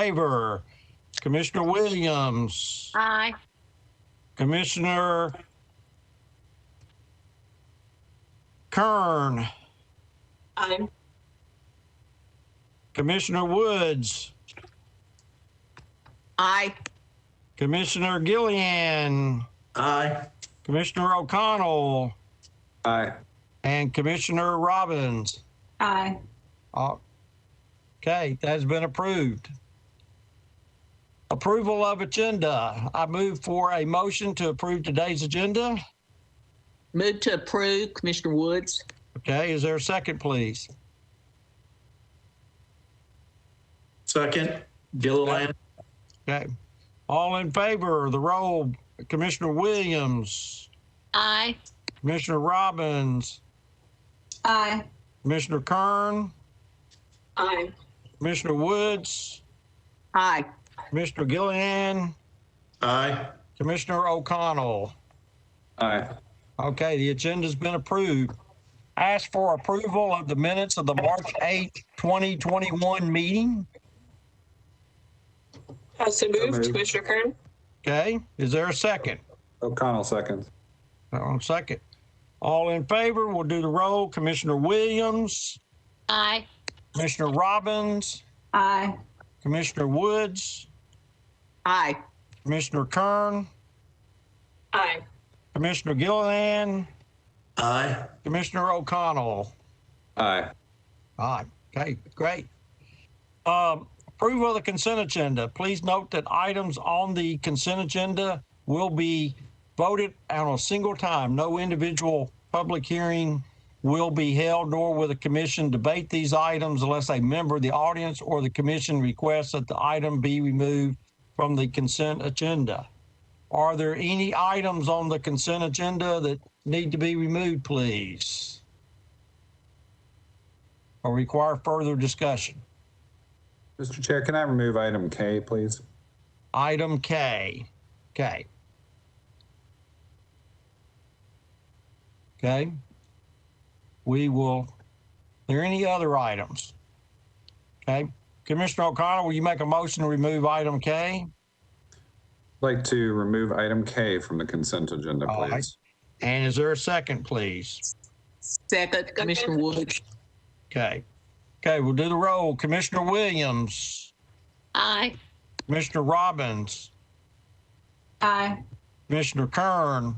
favor? Commissioner Williams. Aye. Commissioner Kern. Aye. Commissioner Woods. Aye. Commissioner Gillian. Aye. Commissioner O'Connell. Aye. And Commissioner Robbins. Aye. Okay, that's been approved. Approval of agenda. I move for a motion to approve today's agenda. Move to approve, Commissioner Woods. Okay, is there a second, please? Second, Gilliland. Okay. All in favor, the roll, Commissioner Williams. Aye. Commissioner Robbins. Aye. Commissioner Kern. Aye. Commissioner Woods. Aye. Commissioner Gillian. Aye. Commissioner O'Connell. Aye. Okay, the agenda's been approved. Ask for approval of the minutes of the March 8th, 2021 meeting. So moved, Commissioner Kern. Okay, is there a second? O'Connell seconds. Second. All in favor, we'll do the roll. Commissioner Williams. Aye. Commissioner Robbins. Aye. Commissioner Woods. Aye. Commissioner Kern. Aye. Commissioner Gilliland. Aye. Commissioner O'Connell. Aye. Aye. Okay, great. Approval of the consent agenda. Please note that items on the consent agenda will be voted on a single time. No individual public hearing will be held, nor will the commission debate these items unless a member of the audience or the commission requests that the item be removed from the consent agenda. Are there any items on the consent agenda that need to be removed, please? Or require further discussion? Mr. Chair, can I remove item K, please? Item K. Okay. Okay. We will, are there any other items? Okay. Commissioner O'Connell, will you make a motion to remove item K? I'd like to remove item K from the consent agenda, All please. right. And is there a second, please? Second, Commissioner Woods. Okay. Okay, we'll do the roll. Commissioner Williams. Aye. Commissioner Robbins. Aye. Commissioner Kern.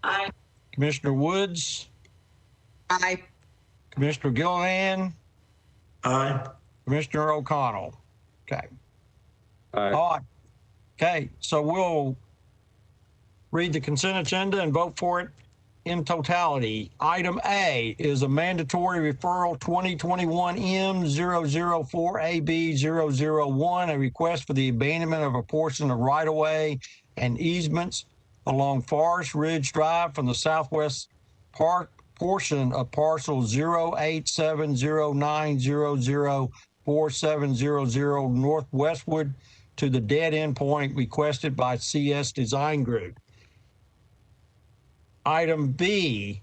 Aye. Commissioner Woods. Aye. Commissioner Gilliland. Aye. Commissioner O'Connell. Okay. Aye. All right. Okay, so we'll read the consent agenda and vote for it in totality. Item A is a mandatory referral 2021 M004AB001, a request for the abandonment of a portion of right-of-way and easements along Forest Ridge Drive from the southwest portion of parcel 08709004700 northwestward to the dead end point requested by CS Design Group. Item B,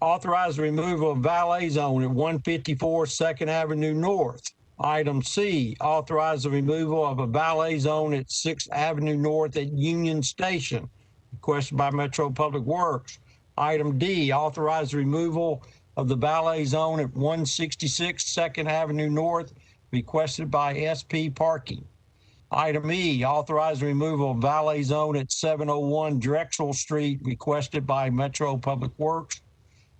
authorize the removal of valet zone at 154 2nd Avenue North. Item C, authorize the removal of a valet zone at 6th Avenue North at Union Station, requested by Metro Public Works. Item D, authorize the removal of the valet zone at 166 2nd Avenue North, requested by SP Parking. Item E, authorize the removal of valet zone at 701 Drexel Street, requested by Metro Public Works.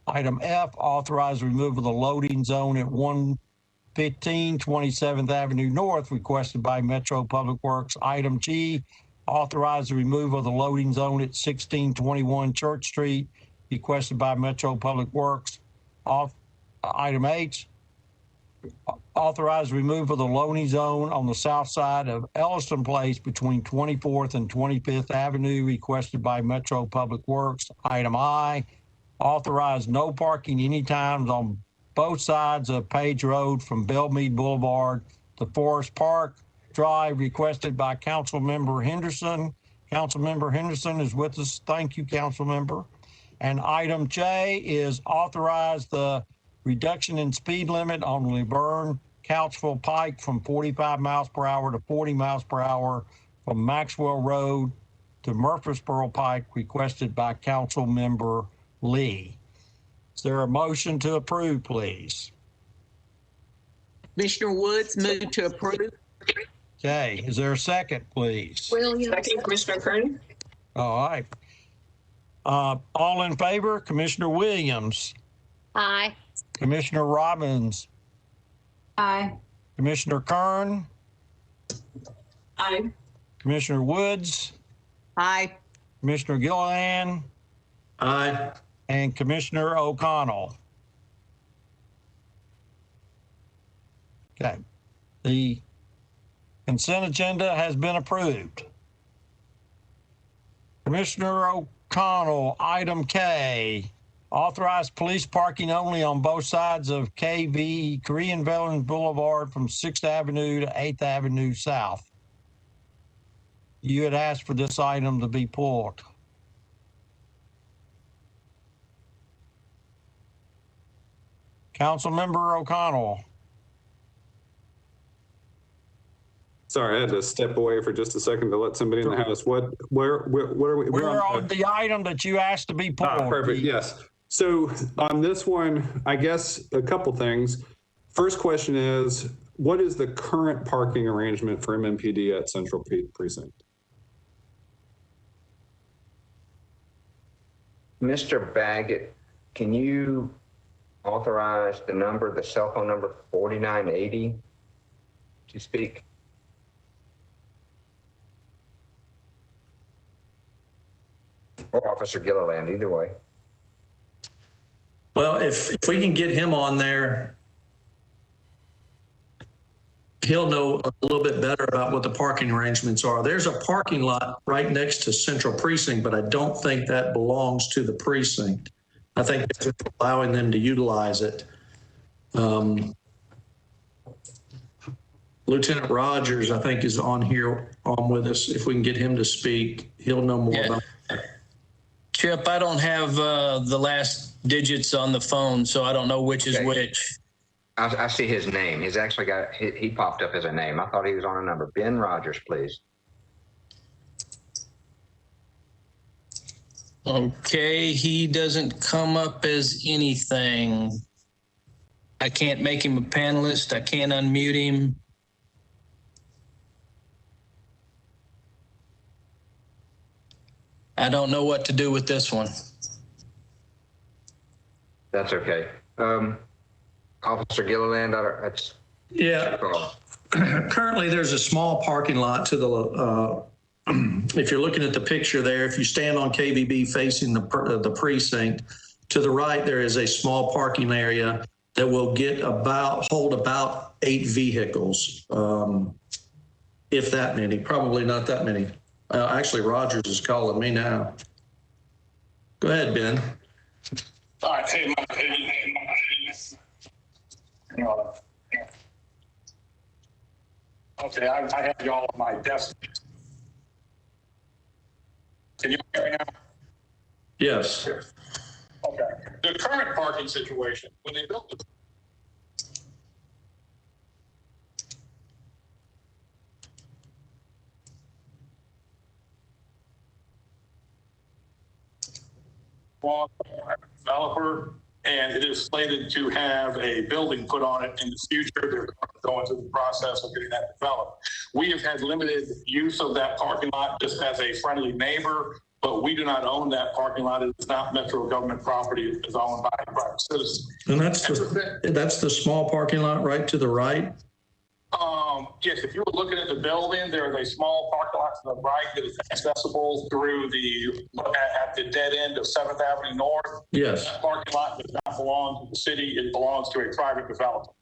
Item F, authorize the removal of the loading zone at 115 27th Avenue North, requested by Metro Public Works. Item G, authorize the removal of the loading zone at 1621 Church Street, requested by Metro Public Works. Item H, authorize removal of the loading zone on the south side of Elliston Place between 24th and 25th Avenue, requested by Metro Public Works. Item I, authorize no parking any times on both sides of Page Road from Belmead Boulevard to Forest Park Drive, requested by Councilmember Henderson. Councilmember Henderson is with us. Thank you, Councilmember. And item J is authorize the reduction in speed limit on Laverne Couchville Pike from 45 miles per hour to 40 miles per hour from Maxwell Road to Murfreesboro Pike, requested by Council Member Lee. Is there a motion to approve, please? Commissioner Woods, move to approve. Okay, is there a second, please? Williams. Second, Commissioner Kern. All right. All in favor? Commissioner Williams, Aye. Commissioner Robbins, Aye. Commissioner Kern, Aye. Commissioner Woods, Aye. Commissioner Gilliland, Aye. and Commissioner O'Connell. Okay. The consent agenda has been approved. Commissioner O'Connell, item K, authorized police parking only on both sides of KV Korean Veterans Boulevard from 6th Avenue to 8th Avenue South. You had asked for this item to be pulled. Councilmember O'Connell. Sorry, I had to step away for just a second to let somebody in the house. Where are we? We're on the item that you asked to be pulled. Perfect, yes. So on this one, I guess a couple things. First question is, what is the current parking arrangement for MMPD at Central Precinct? Mr. Baggett, can you authorize the cell phone number 4980 to speak? Or Officer Gilliland, either way. Well, if we can get him on there, he'll know a little bit better about what the parking arrangements are. There's a parking lot right next to Central Precinct, but I don't think that belongs to the precinct. I think it's just allowing them to utilize it. Lieutenant Rogers, I think, is on here with us. If we can get him to speak, he'll know more about that. Chip, I don't have the last digits on the phone, so I don't know which is which. I see his name. He's actually got, he popped up as a name. I thought he was on a number. Ben Rogers, please. Okay, he doesn't come up as anything. I can't make him a panelist. I can't unmute him. I don't know what to do with this one. That's okay. Officer Gilliland, that's Yeah. Currently, there's a small parking lot to the, if you're looking at the picture there, if you stand on KVB facing the precinct, to the right, there is a small parking area that will hold about 8 vehicles, if that many, probably not that many. Actually, Rogers is calling me now. Go ahead, Ben. All right, hey, okay, I have y'all on my desk. Can you hear me now? Yes. Okay. The current parking situation, when they built the developer, and it is slated to have a building put on it in the future. They're going through the process of getting that developed. We have had limited use of that parking lot just as a friendly neighbor, but we do not own that parking lot. It is not Metro government property. It is owned by a private citizen. And that's the small parking lot right to the right? Yes, if you were looking at the building, there is a small parking lot to the right that is accessible through at the dead end of 7th Avenue North. Yes. That parking lot does not belong to the city. It belongs to a private developer.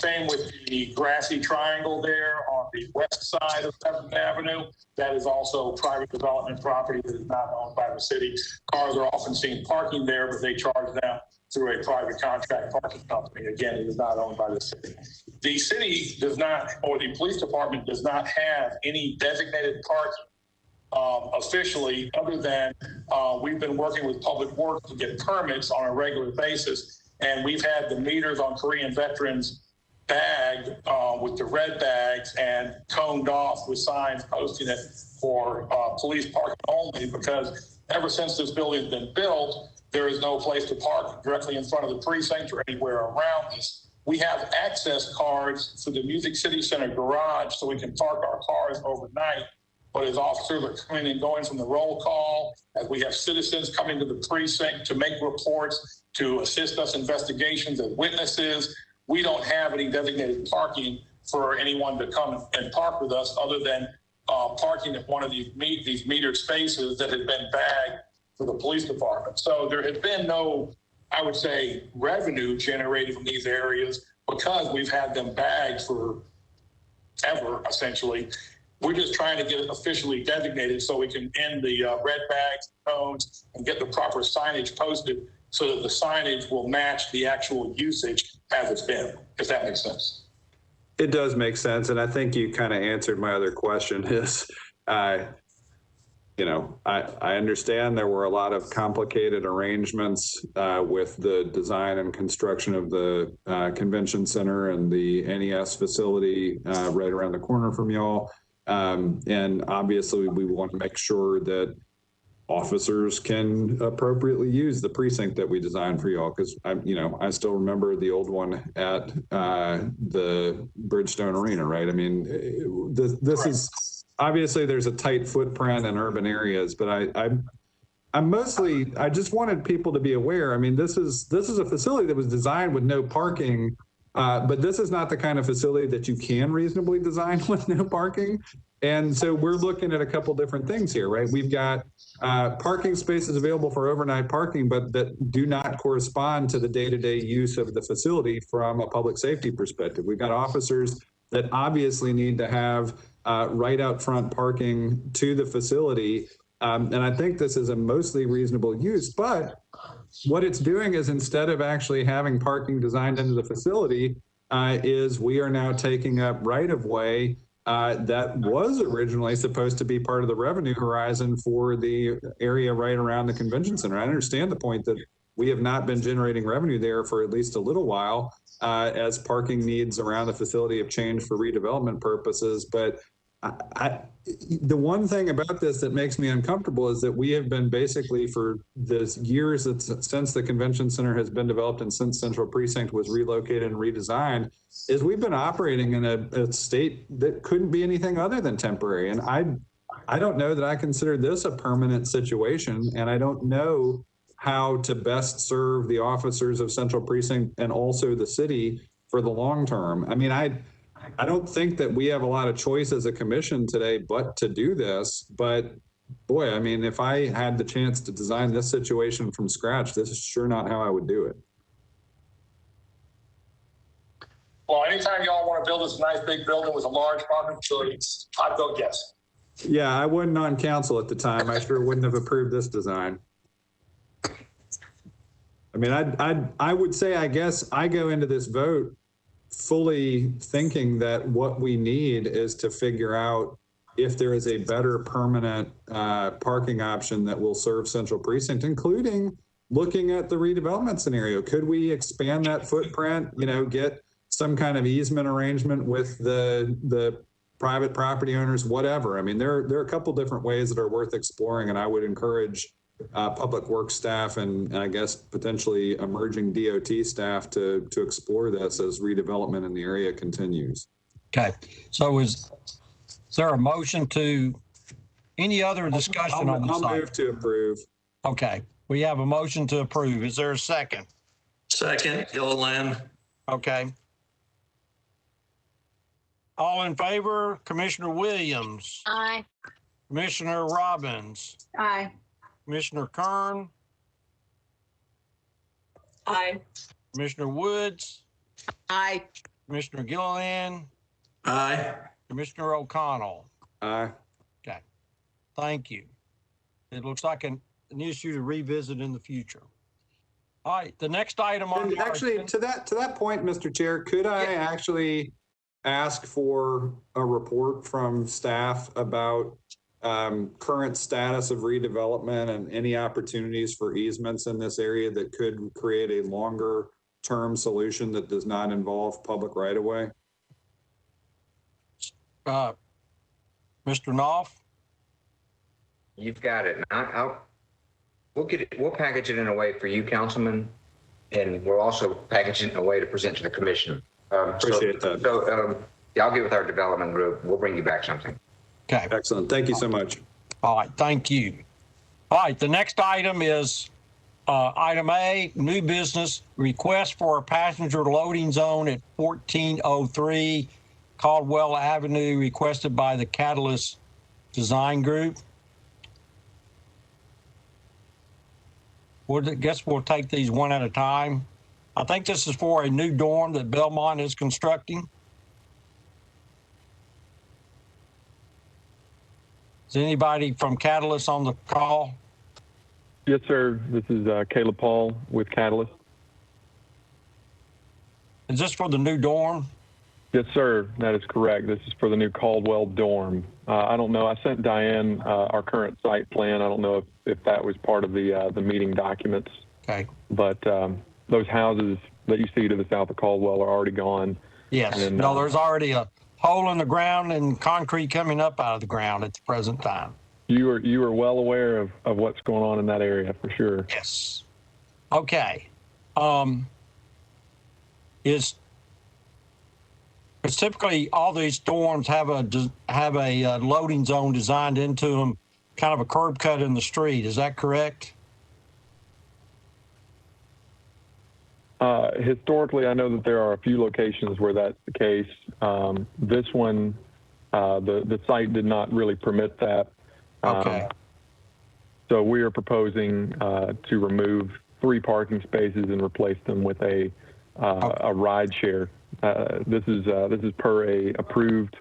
Same with the grassy triangle there on the west side of 7th Avenue. That is also private development property that is not owned by the city. Cars are often seen parking there, but they charge them through a private contract parking company. Again, it is not owned by the city. The city does not, or the police department does not have any designated parking officially, other than we've been working with Public Works to get permits on a regular basis. And we've had the meters on Korean Veterans bagged with the red bags and coned off with signs posting it for police parking only, because ever since this building's been built, there is no place to park directly in front of the precinct or anywhere around this. We have access cards for the Music City Center garage so we can park our cars overnight. But as officers are coming and going from the roll call, as we have citizens coming to the precinct to make reports, to assist us in investigations as witnesses, we don't have any designated parking for anyone to come and park with us other than parking at one of these metered spaces that had been bagged for the police department. So there has been no, I would say, revenue generated from these areas because we've had them bagged for ever, essentially. We're just trying to get it officially designated so we can end the red bags, cones, and get the proper signage posted so that the signage will match the actual usage as it's been, if that makes sense. It does make sense. And I think you kind of answered my other question is, you know, I understand there were a lot of complicated arrangements with the design and construction of the convention center and the NES facility right around the corner from y'all. And obviously we want to make sure that officers can appropriately use the precinct that we designed for y'all. Cause I still remember the old one at the Bridgestone Arena, right? I mean, this is obviously there's a tight footprint in urban areas, but I just wanted people to be aware. I mean, this is a facility that was designed with no parking, but this is not the kind of facility that you can reasonably design with no parking. And so we're looking at a couple different things here, right? We've got parking spaces available for overnight parking, but that do not correspond to the day-to-day use of the facility from a public safety perspective. We've got officers that obviously need to have right out front parking to the facility. And I think this is a mostly reasonable use, but what it's doing is instead of actually having parking designed into the facility, is we are now taking up right of way that was originally supposed to be part of the revenue horizon for the area right around the convention center. I understand the point that we have not been generating revenue there for at least a little while as parking needs around the facility have changed for redevelopment purposes. But the one thing about this that makes me uncomfortable is that we have been basically for the years that since the convention center has been developed and since Central Precinct was relocated and redesigned, is we've been operating in a state that couldn't be anything other than temporary. And I don't know that I consider this a permanent situation, and I don't know how to best serve the officers of Central Precinct and also the city for the long term. I mean, I don't think that we have a lot of choice as a commission today but to do this. But boy, I mean, if I had the chance to design this situation from scratch, this is sure not how I would do it. Well, anytime y'all want to build this nice big building with a large parking facility, I'd vote yes. Yeah, I wasn't on council at the time. I sure wouldn't have approved this design. I mean, I would say, I guess I go into this vote fully thinking that what we need is to figure out if there is a better permanent parking option that will serve Central Precinct, including looking at the redevelopment scenario. Could we expand that footprint, get some kind of easement arrangement with the private property owners, whatever. I mean, there are a couple different ways that are worth exploring, and I would encourage public works staff and I guess potentially emerging DOT staff to explore this as redevelopment in the area continues. Okay. So is there a motion to any other discussion on this? I'll move to approve. Okay. We have a motion to approve. Is there a second? Second, Gilliland. Okay. All in favor? Commissioner Williams, Aye. Commissioner Robbins, Aye. Commissioner Kern, Aye. Commissioner Woods, Aye. Commissioner Gilliland, Aye. Commissioner O'Connell. Aye. Okay. Thank you. It looks like an issue to revisit in the future. All right. The next item on And actually, to that point, Mr. Chair, could I actually ask for a report from staff about current status of redevelopment and any opportunities for easements in this area that could create a longer short-term solution that does not involve public right-of-way. Mr. Knopf? You've got it. We'll package it in a way for you, Councilman, and we'll also package it in a way to present to the commission. Appreciate that. So yeah, I'll get with our development group. We'll bring you back something. Okay. Excellent. Thank you so much. All right. Thank you. All right. The next item is item A, new business, request for a passenger loading zone at 1403 Caldwell Avenue, requested by the Catalyst Design Group. I guess we'll take these one at a time. I think this is for a new dorm that Belmont is constructing. Is anybody from Catalyst on the call? Yes, sir. This is Caleb Paul with Catalyst. Is this for the new dorm? Yes, sir. That is correct. This is for the new Caldwell dorm. I don't know. I sent Diane our current site plan. I don't know if that was part of the meeting documents. Okay. But those houses that you see to the south of Caldwell are already gone. Yes. And, no, there's already a hole in the ground and concrete coming up out of the ground at the present time. You are well aware of what's going on in that area for sure. Yes. Okay. Because typically all these dorms have a loading zone designed into them, kind of a curb cut in the street. Is that correct? Historically, I know that there are a few locations where that's the case. This one, the site did not really permit that. Okay. So we are proposing to remove 3 parking spaces and replace them with a ride share. This is per a approved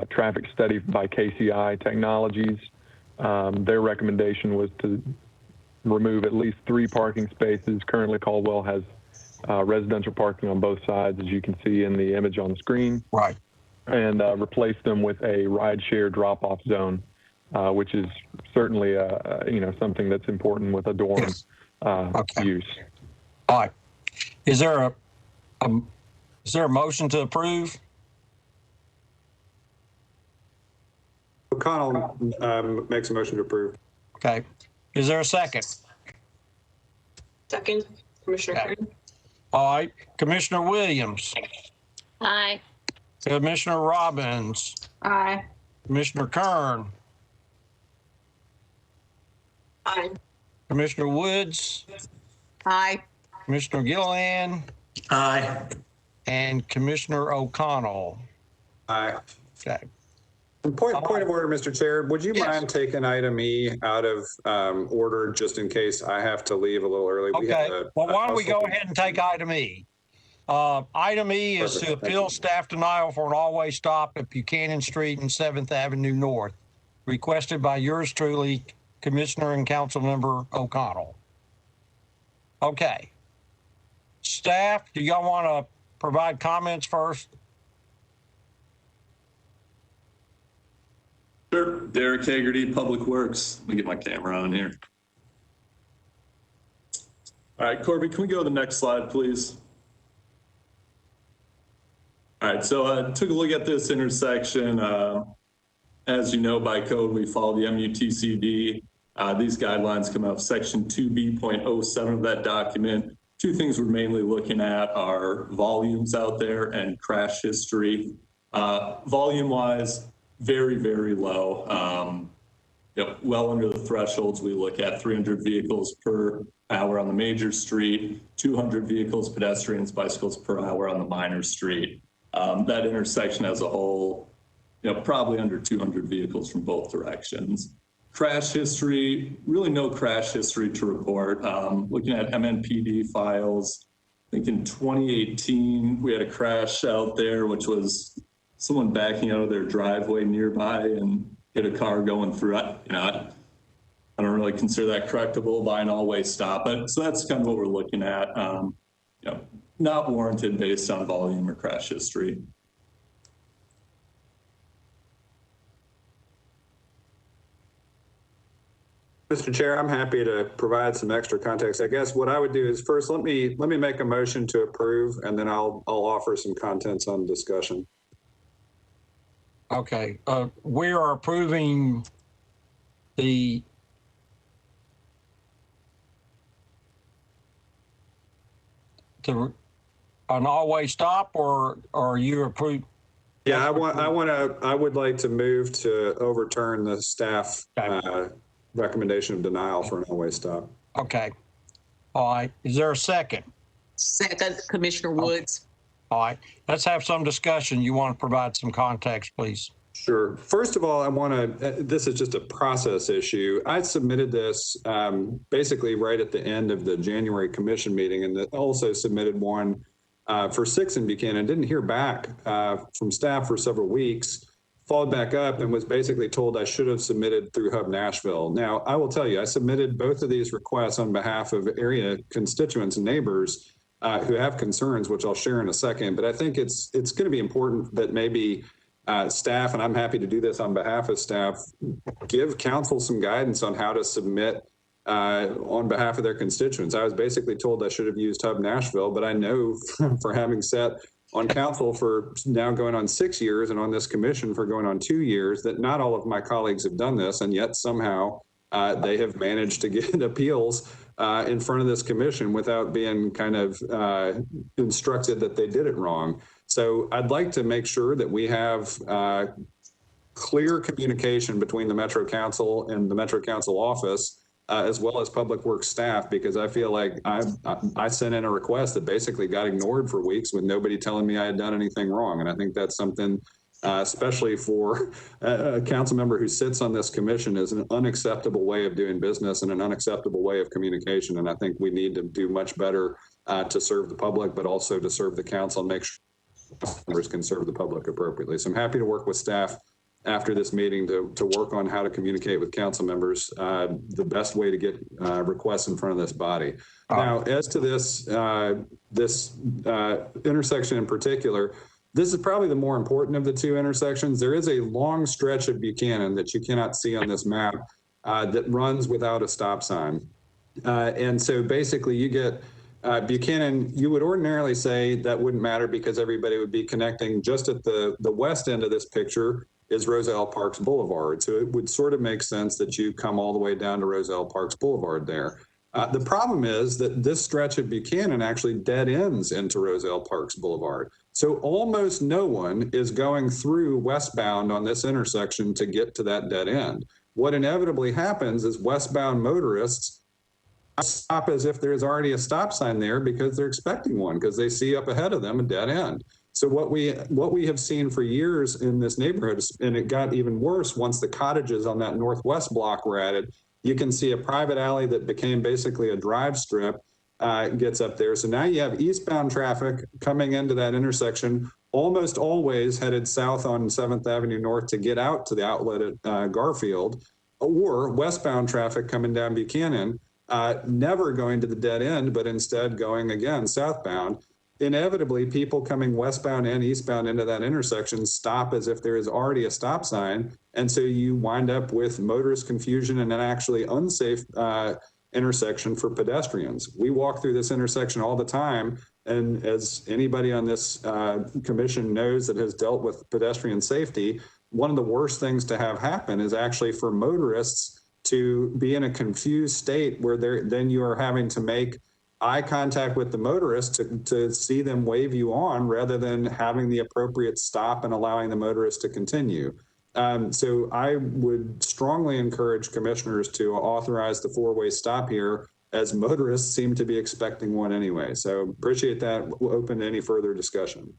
traffic study by KCI Technologies. Their recommendation was to remove at least 3 parking spaces. Currently, Caldwell has residential parking on both sides, as you can see in the image on the screen. Right. And replace them with a ride share drop-off zone, which is certainly something that's important with a dorm use. All right. Is there a motion to approve? O'Connell makes a motion to approve. Okay. Is there a second? Second, Commissioner Kern. All right. Commissioner Williams. Aye. Commissioner Robbins. Aye. Commissioner Kern. Aye. Commissioner Woods. Aye. Commissioner Gilliland. Aye. And Commissioner O'Connell. Aye. Okay. And point of order, Mr. Chair, would you Yes. mind taking item E out of order just in case I have to leave a little early? Okay. Well, why don't we go ahead and take item E? Item E is Perfect. to appeal staff denial for an all-way stop at Buchanan Street and 7th Avenue North, requested by yours truly, Commissioner and Councilmember O'Connell. Okay. Staff, do y'all want to provide comments first? Sure. Derek Hagerty, Public Works. Let me get my camera on here. All right, Corby, can we go to the next slide, please? All right, so I took a look at this intersection. As you know, by code, we follow the MUTCD. These guidelines come out of section 2B.07 of that document. 2 things we're mainly looking at are volumes out there and crash history. Volume-wise, very, very low. Well under the thresholds we look at, 300 vehicles per hour on the major street, 200 vehicles, pedestrians, bicycles per hour on the minor street. That intersection as a whole, probably under 200 vehicles from both directions. Crash history, really no crash history to report. Looking at Mmpd files, I think in 2018, we had a crash out there, which was someone backing out of their driveway nearby and hit a car going through it. I don't really consider that correctable by an all-way stop, but so that's kind of what we're looking at. Not warranted based on volume or crash history. Mr. Chair, I'm happy to provide some extra context. I guess what I would do is first, let me make a motion to approve, and then I'll offer some contents on discussion. Okay, we are approving the an all-way stop, or you approve? Yeah, I would like to move to overturn the staff recommendation of denial for an all-way stop. Okay. All right. Is there a second? Second, Commissioner Woods. All right. Let's have some discussion. You want to provide some context, please? Sure. First of all, I want to, this is just a process issue. I submitted this basically right at the end of the January commission meeting, and also submitted one for 6 in Buchanan. Didn't hear back from staff for several weeks, followed back up and was basically told I should have submitted through Hub Nashville. Now, I will tell you, I submitted both of these requests on behalf of area constituents and neighbors who have concerns, which I'll share in a second. But I think it's going to be important that maybe staff, and I'm happy to do this on behalf of staff, give council some guidance on how to submit on behalf of their constituents. I was basically told I should have used Hub Nashville, but I know for having sat on council for now going on 6 years and on this commission for going on 2 years, that not all of my colleagues have done this, and yet somehow they have managed to get appeals in front of this commission without being kind of instructed that they did it wrong. So I'd like to make sure that we have clear communication between the Metro Council and the Metro Council office, as well as Public Works staff, because I feel like I sent in a request that basically got ignored for weeks with nobody telling me I had done anything wrong. And I think that's something, especially for a council member who sits on this commission, is an unacceptable way of doing business and an unacceptable way of communication. And I think we need to do much better to serve the public, but also to serve the council and make sure members can serve the public appropriately. So I'm happy to work with staff after this meeting to work on how to communicate with council members, the best way to get requests in front of this body. Now, as to this intersection in particular, this is probably the more important of the two intersections. There is a long stretch of Buchanan that you cannot see on this map that runs without a stop sign. And so basically you get Buchanan, you would ordinarily say that wouldn't matter because everybody would be connecting. Just at the west end of this picture is Roselle Parks Boulevard. So it would sort of make sense that you come all the way down to Roselle Parks Boulevard there. The problem is that this stretch of Buchanan actually dead ends into Roselle Parks Boulevard. So almost no one is going through westbound on this intersection to get to that dead end. What inevitably happens is westbound motorists stop as if there's already a stop sign there because they're expecting one, because they see up ahead of them a dead end. So what we have seen for years in this neighborhood, and it got even worse once the cottages on that northwest block were added, you can see a private alley that became basically a drive strip gets up there. So now you have eastbound traffic coming into that intersection, almost always headed south on 7th Avenue North to get out to the outlet at Garfield, or westbound traffic coming down Buchanan, never going to the dead end, but instead going again southbound. Inevitably, people coming westbound and eastbound into that intersection stop as if there is already a stop sign. And so you wind up with motorist confusion and an actually unsafe intersection for pedestrians. We walk through this intersection all the time. And as anybody on this commission knows that has dealt with pedestrian safety, one of the worst things to have happen is actually for motorists to be in a confused state where then you are having to make eye contact with the motorist to see them wave you on rather than having the appropriate stop and allowing the motorist to continue. So I would strongly encourage commissioners to authorize the four-way stop here, as motorists seem to be expecting one anyway. So appreciate that. We'll open to any further discussion.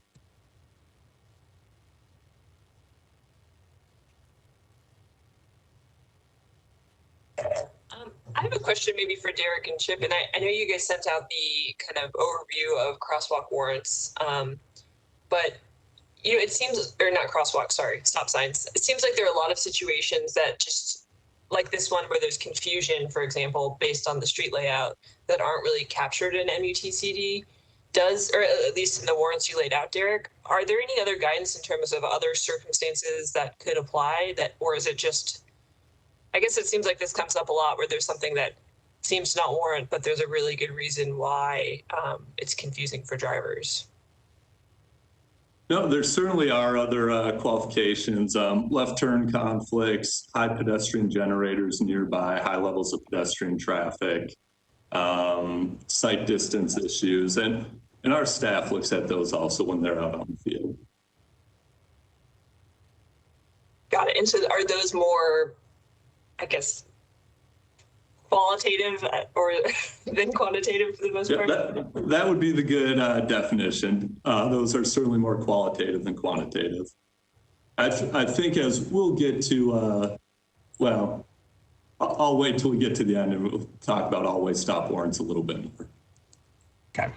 I have a question maybe for Derek and Chip, and I know you guys sent out the kind of overview of crosswalk warrants, but it seems, or not crosswalk, sorry, stop signs. It seems like there are a lot of situations that just like this one where there's confusion, for example, based on the street layout that aren't really captured in MUTCD. Or at least in the warrants you laid out, Derek, are there any other guidance in terms of other circumstances that could apply or is it just, I guess it seems like this comes up a lot where there's something that seems to not warrant, but there's a really good reason why it's confusing for drivers. No, there certainly are other qualifications, left turn conflicts, high pedestrian generators nearby, high levels of pedestrian traffic, sight distance issues, and our staff looks at those also when they're out on the field. Got it. And so are those more, I guess, qualitative or than quantitative for the most part? That would be the good definition. Those are certainly more qualitative than quantitative. I think as we'll get to, well, I'll wait till we get to the end and we'll talk about always stop warrants a little bit more. Okay.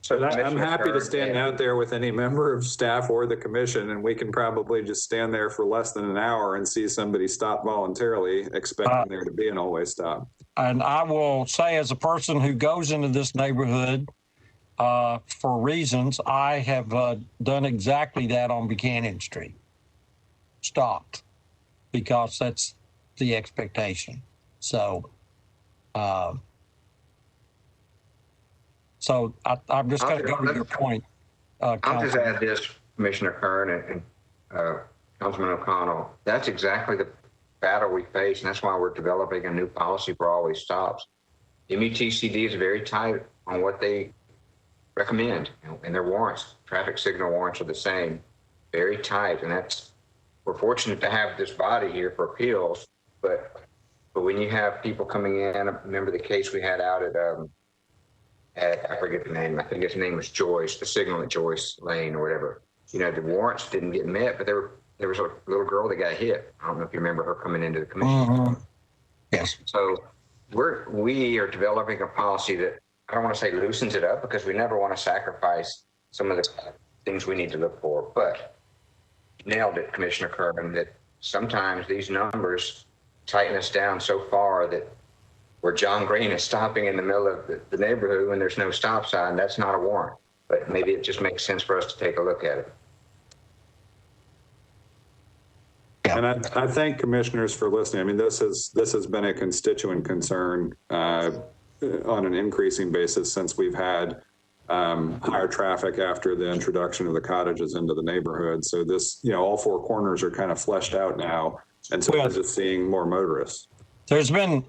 So I'm happy to stand out there with any member of staff or the commission, and we can probably just stand there for less than an hour and see somebody stop voluntarily, expecting there to be an always stop. And I will say, as a person who goes into this neighborhood for reasons, I have done exactly that on Buchanan Street. Stopped, because that's the expectation. So, I'm just going to go to your point. I'll just add this, Commissioner Kern and Councilman O'Connell. That's exactly the battle we face, and that's why we're developing a new policy for always stops. MUTCD is very tight on what they recommend, and their warrants, traffic signal warrants are the same, very tight, and we're fortunate to have this body here for appeals, but when you have people coming in, I remember the case we had out at I forget the name. I think his name was Joyce, the signal at Joyce Lane or whatever. You know, the warrants didn't get met, but there was a little girl that got hit. I don't know if you remember her coming into the commission. Yes. So we are developing a policy that, I don't want to say loosens it up, because we never want to sacrifice some of the things we need to look for, but nailed it, Commissioner Kerwin, that sometimes these numbers tighten us down so far that where John Green is stopping in the middle of the neighborhood when there's no stop sign, that's not a warrant. But maybe it just makes sense for us to take a look at it. And I thank commissioners for listening. I mean, this has been a constituent concern on an increasing basis since we've had higher traffic after the introduction of the cottages into the neighborhood. So this, all four corners are kind of fleshed out now. And so we're just seeing more motorists. There's been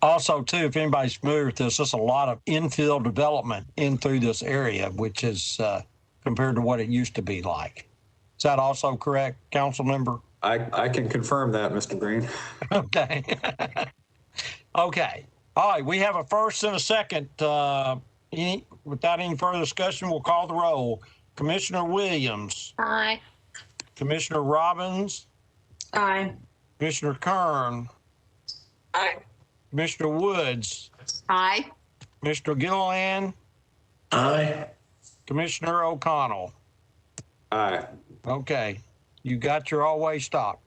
also, too, if anybody's familiar with this, just a lot of infill development in through this area, which is compared to what it used to be like. Is that also correct, council member? I can confirm that, Mr. Green. Okay. Okay. All right. We have a first and a second. Without any further discussion, we'll call the roll. Commissioner Williams. Aye. Commissioner Robbins. Aye. Commissioner Kern. Aye. Commissioner Woods. Aye. Mr. Gilliland. Aye. Commissioner O'Connell. Aye. Okay. You got your always stop.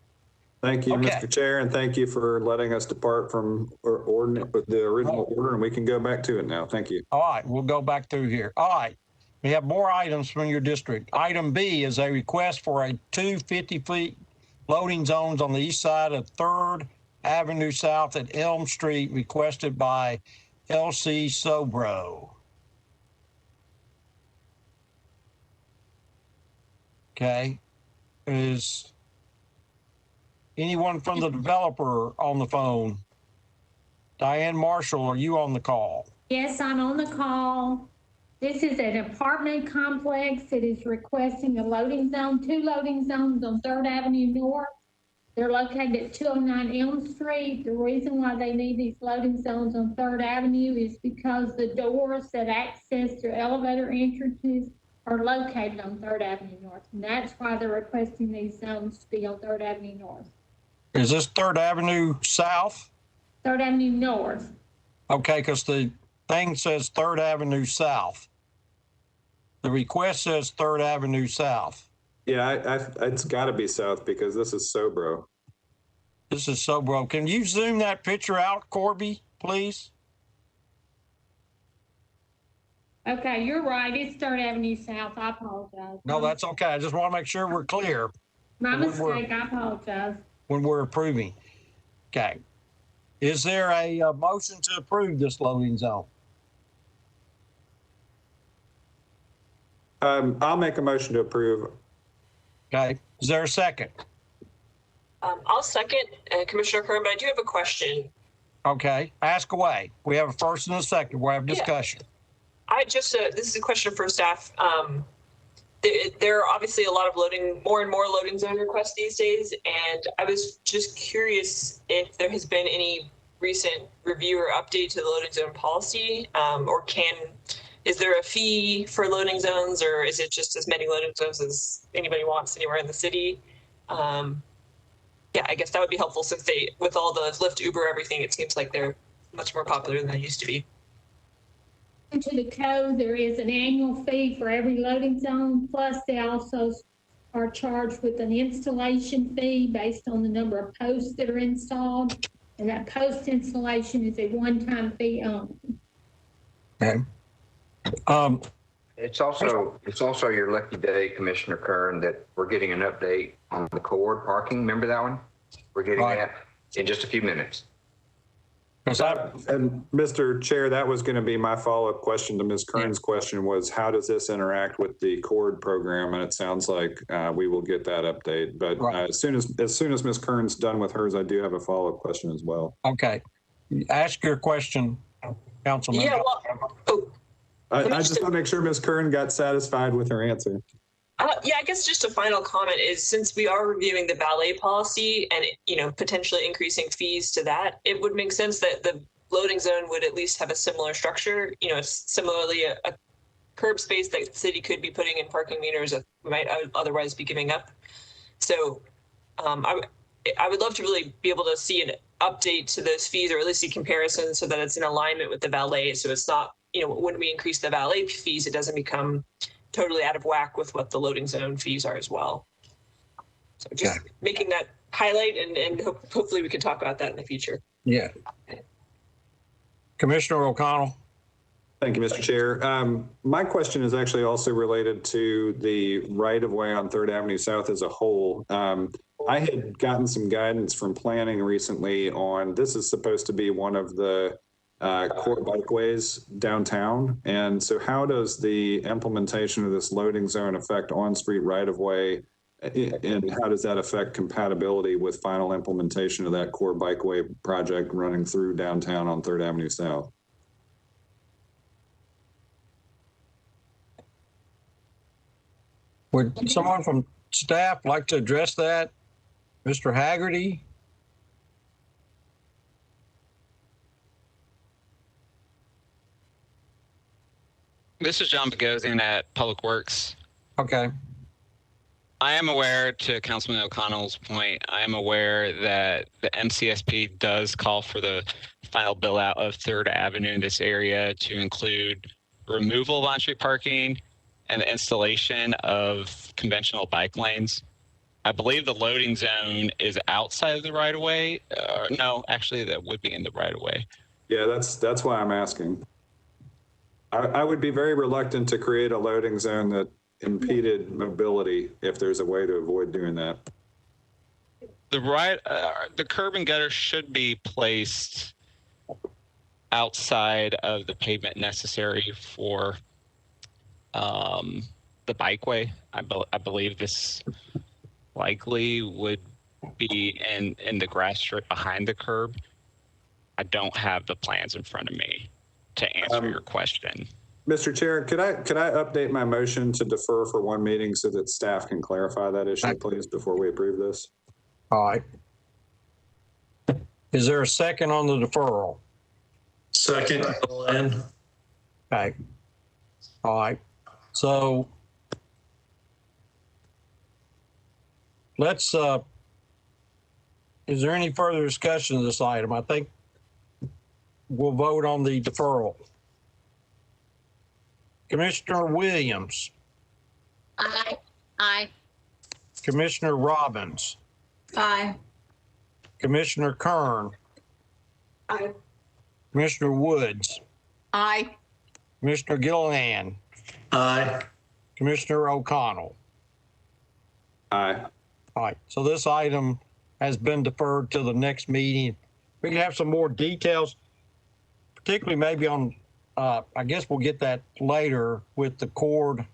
Thank you, Okay. Mr. Chair, and thank you for letting us depart from the original order, and we can go back to it now. Thank you. All right. We'll go back through here. All right. We have more items from your district. Item B is a request for a 250-foot loading zones on the east side of 3rd Avenue South at Elm Street, requested by L.C. Sobro. Okay. Is anyone from the developer on the phone? Diane Marshall, are you on the call? Yes, I'm on the call. This is an apartment complex that is requesting a loading zone, 2 loading zones on 3rd Avenue North. They're located at 209 Elm Street. The reason why they need these loading zones on 3rd Avenue is because the doors that access their elevator entrances are located on 3rd Avenue North. And that's why they're requesting these zones to be on 3rd Avenue North. Is this 3rd Avenue South? 3rd Avenue North. Okay, because the thing says 3rd Avenue South. The request says 3rd Avenue South. Yeah, it's got to be south because this is Sobro. This is Sobro. Can you zoom that picture out, Corby, please? Okay, you're right. It's 3rd Avenue South. I apologize. No, that's okay. I just want to make sure we're clear My mistake. I apologize. when we're approving. Okay. Is there a motion to approve this loading zone? I'll make a motion to approve. Okay. Is there a second? I'll second Commissioner Kern, but I do have a question. Okay. Ask away. We have a first and a second. We'll have discussion. This is a question for staff. There are obviously a lot of more and more loading zone requests these days, and I was just curious if there has been any recent review or update to the loading zone policy, is there a fee for loading zones, or is it just as many loading zones as anybody wants anywhere in the city? I guess that would be helpful since with all the Lyft, Uber, everything, it seems like they're much more popular than they used to be. To the code, there is an annual fee for every loading zone, plus they also are charged with an installation fee based on the number of posts that are installed. And that post installation is a one-time fee only. Okay. It's also your lucky day, Commissioner Kern, that we're getting an update on the cord parking. Remember that one? We're getting that in just a few minutes. And Mr. Chair, that was going to be my follow-up question to Ms. Kern's question was, how does this interact with the cord program? And it sounds like we will get that update. But as soon as Ms. Kern's done with hers, I do have a follow-up question as well. Okay. Ask your question, Councilman. Yeah, I just want to make sure Ms. Kern got satisfied with her answer. I guess just a final comment is, since we are reviewing the valet policy and, potentially increasing fees to that, it would make sense that the loading zone would at least have a similar structure, similarly a curb space that the city could be putting in parking meters that we might otherwise be giving up. So I would love to really be able to see an update to those fees, or at least see comparisons so that it's in alignment with the valet. So it's not, when we increase the valet fees, it doesn't become totally out of whack with what the loading zone fees are as well. So just making that highlight, and hopefully we can talk about that in the future. Yeah. Commissioner O'Connell. Thank you, Mr. Chair. My question is actually also related to the right-of-way on 3rd Avenue South as a whole. I had gotten some guidance from planning recently on, this is supposed to be one of the core bikeways downtown. And so how does the implementation of this loading zone affect on-street right-of-way, and how does that affect compatibility with final implementation of that core bikeway project running through downtown on 3rd Avenue South? Would someone from staff like to address that? Mr. Haggerty? This is John Bogosian at Public Works. Okay. I am aware, to Councilman O'Connell's point, I am aware that the MCSP does call for the final bill out of 3rd Avenue in this area to include removal of on-street parking and the installation of conventional bike lanes. I believe the loading zone is outside of the right-of-way. No, actually, that would be in the right-of-way. Yeah, that's why I'm asking. I would be very reluctant to create a loading zone that impeded mobility if there's a way to avoid doing that. The curb and gutter should be placed outside of the pavement necessary for the bikeway. I believe this likely would be in the grass strip behind the curb. I don't have the plans in front of me to answer your question. Mr. Chair, could I update my motion to defer for one meeting so that staff can clarify that issue, please, before we approve this? All right. Is there a second on the deferral? Second, Glenn. Okay. All right. So let's, is there any further discussion of this item? I think we'll vote on the deferral. Commissioner Williams. Aye. Aye. Commissioner Robbins. Aye. Commissioner Kern. Aye. Commissioner Woods. Aye. Commissioner Gilliland. Aye. Commissioner O'Connell. Aye. All right. So this item has been deferred to the next meeting. we can have some more details, particularly maybe on, I guess we'll get that later with the Cord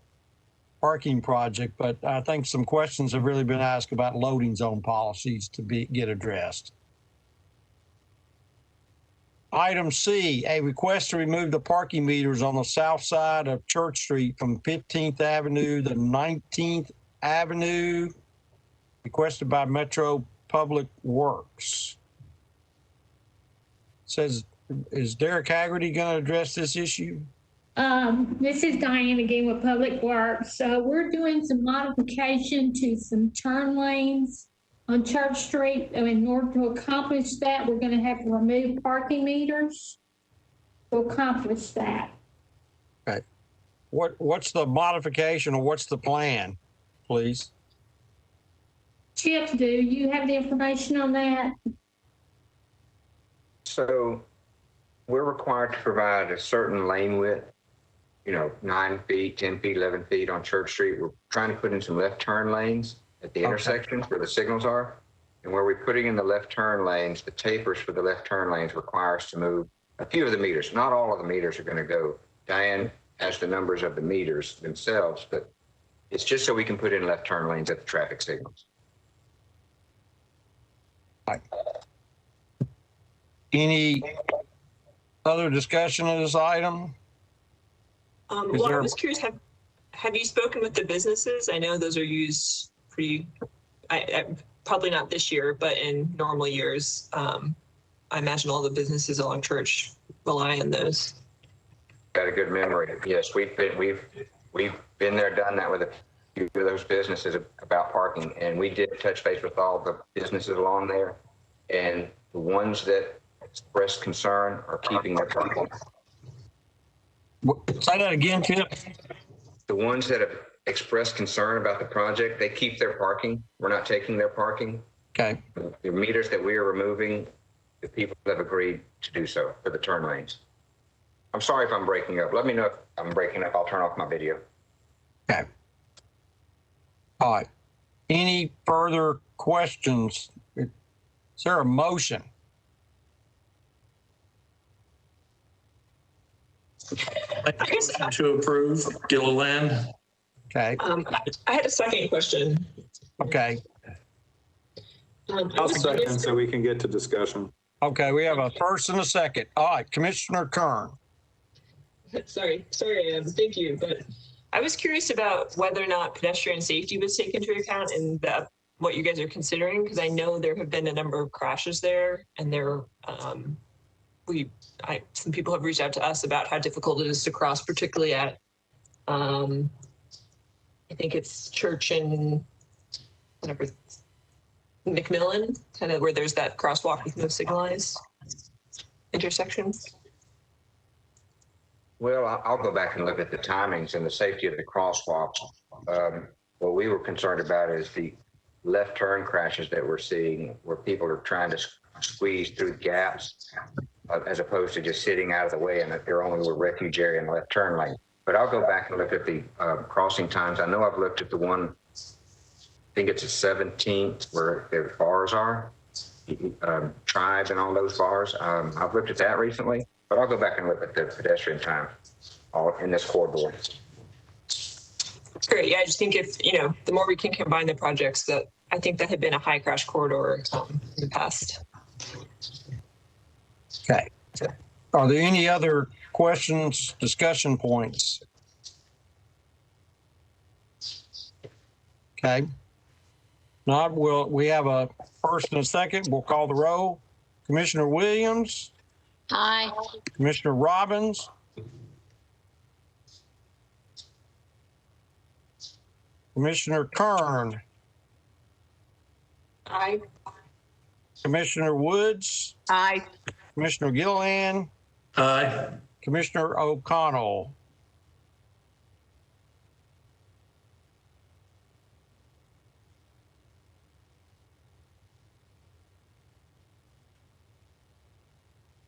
parking project, but I think some questions have really been asked about loading zone policies to get addressed. Item C, a request to remove the parking meters on the south side of Church Street from 15th Avenue to 19th Avenue, requested by Metro Public Works. Says, is Derek Haggerty going to address this issue? This is Diane again with Public Works. So we're doing some modification to some turn lanes on Church Street. And in order to accomplish that, we're going to have to remove parking meters to accomplish that. Okay. What's the modification or what's the plan, please? Chip, do you have the information on that? So we're required to provide a certain lane width, 9 feet, 10 feet, 11 feet on Church Street. We're trying to put in some left turn lanes at the intersections where the signals are. And where we're putting in the left turn lanes, the tapers for the left turn lanes require us to move a few of the meters. Not all of the meters are going to go. Diane has the numbers of the meters themselves, but it's just so we can put in left turn lanes at the traffic signals. Any other discussion of this item? Well, I was curious, have you spoken with the businesses? I know those are used pretty, probably not this year, but in normal years. I imagine all the businesses along Church rely on those. Got a good memory. Yes, we've been there, done that with a few of those businesses about parking, and we did touch base with all the businesses along there, and the ones that expressed concern are keeping their parking. Say that again, Chip. The ones that have expressed concern about the project, they keep their parking. We're not taking their parking. Okay. The meters that we are removing, the people have agreed to do so for the turn lanes. I'm sorry if I'm breaking up. Let me know if I'm breaking up. I'll turn off my video. Okay. All right. Any further questions? Is there a motion? I guess To approve, Gilliland. Okay. I had a second question. Okay. I'll second so we can get to discussion. Okay. We have a first and a second. All right. Commissioner Kern. Sorry, thank you. But I was curious about whether or not pedestrian safety was taken into account in what you guys are considering, because I know there have been a number of crashes there, and some people have reached out to us about how difficult it is to cross, particularly at I think it's Church and whatever, McMillan, kind of where there's that crosswalk with no signalized intersection. Well, I'll go back and look at the timings and the safety of the crosswalk. What we were concerned about is the left turn crashes that we're seeing where people are trying to squeeze through gaps as opposed to just sitting out of the way and they're only a refuge area in the left turn lane. But I'll go back and look at the crossing times. I know I've looked at the one, I think it's the 17th where their bars are, Tribe and all those bars. I've looked at that recently. But I'll go back and look at the pedestrian time in this corridor. That's great. Yeah, I just think if, the more we can combine the projects, that I think that had been a high crash corridor in the past. Okay. Are there any other questions, discussion points? Okay. Not, we have a first and a second. We'll call the roll. Commissioner Williams. Aye. Commissioner Robbins. Commissioner Kern. Aye. Commissioner Woods. Aye. Commissioner Gilliland. Aye. Commissioner O'Connell.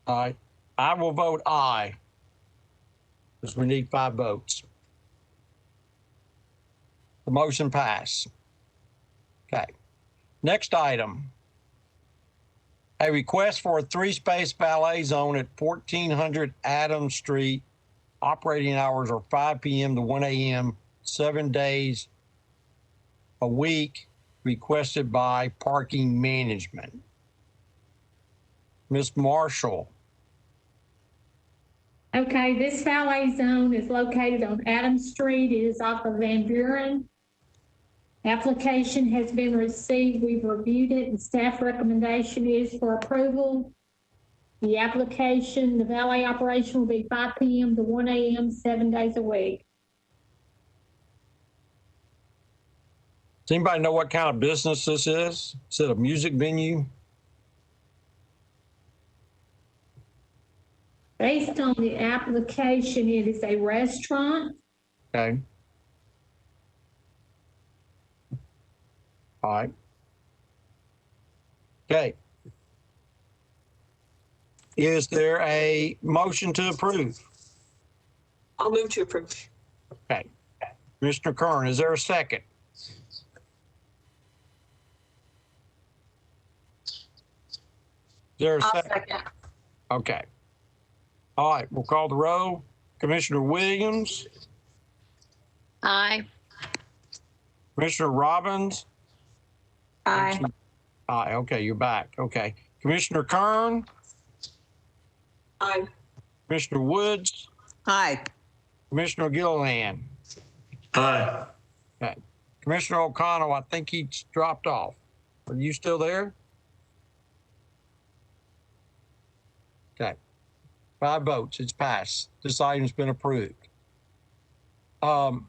Aye. I will vote aye, because we need 5 votes. The motion passed. Okay. Next item. A request for a 3-space valet zone at 1400 Adams Street. Operating hours are 5 p.m. to 1 a.m., 7 days a week, requested by Parking Management. Ms. Marshall. Okay, this valet zone is located on Adams Street. It is off of Van Buren. Application has been received. We've reviewed it, and staff recommendation is for approval. The application, the valet operation will be 5 p.m. to 1 a.m., 7 days a week. Does anybody know what kind of business this is? Is it a music venue? Based on the application, it is a restaurant. Okay. All right. Okay. Is there a motion to approve? I'll move to approve. Okay. Commissioner Kern, is there a second? Is there a second? Okay. All right, we'll call the roll. Commissioner Williams, Aye. Commissioner Robbins. Aye. Aye, okay, you're back. Okay. Commissioner Kern, Aye. Commissioner Woods, Aye. Commissioner Gilliland. Aye. Okay. Commissioner O'Connell, I think he dropped off. Are you still there? Okay. 5 votes, it's passed. This item's been approved. The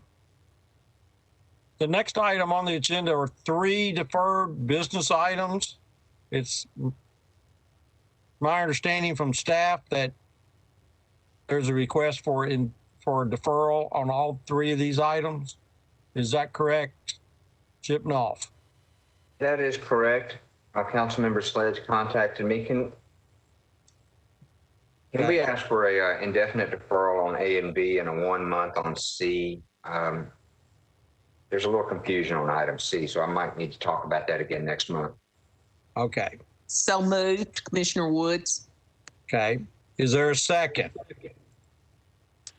next item on the agenda are 3 deferred business items. It's my understanding from staff that there's a request for deferral on all 3 of these items. Is that correct? Chip Knopf. That is correct. Councilmember Sledge contacted me. Can we ask for a indefinite deferral on A and B and a 1 month on C? There's a little confusion on item C, so I might need to talk about that again next month. Okay. So moved, Commissioner Woods. Okay. Is there a second?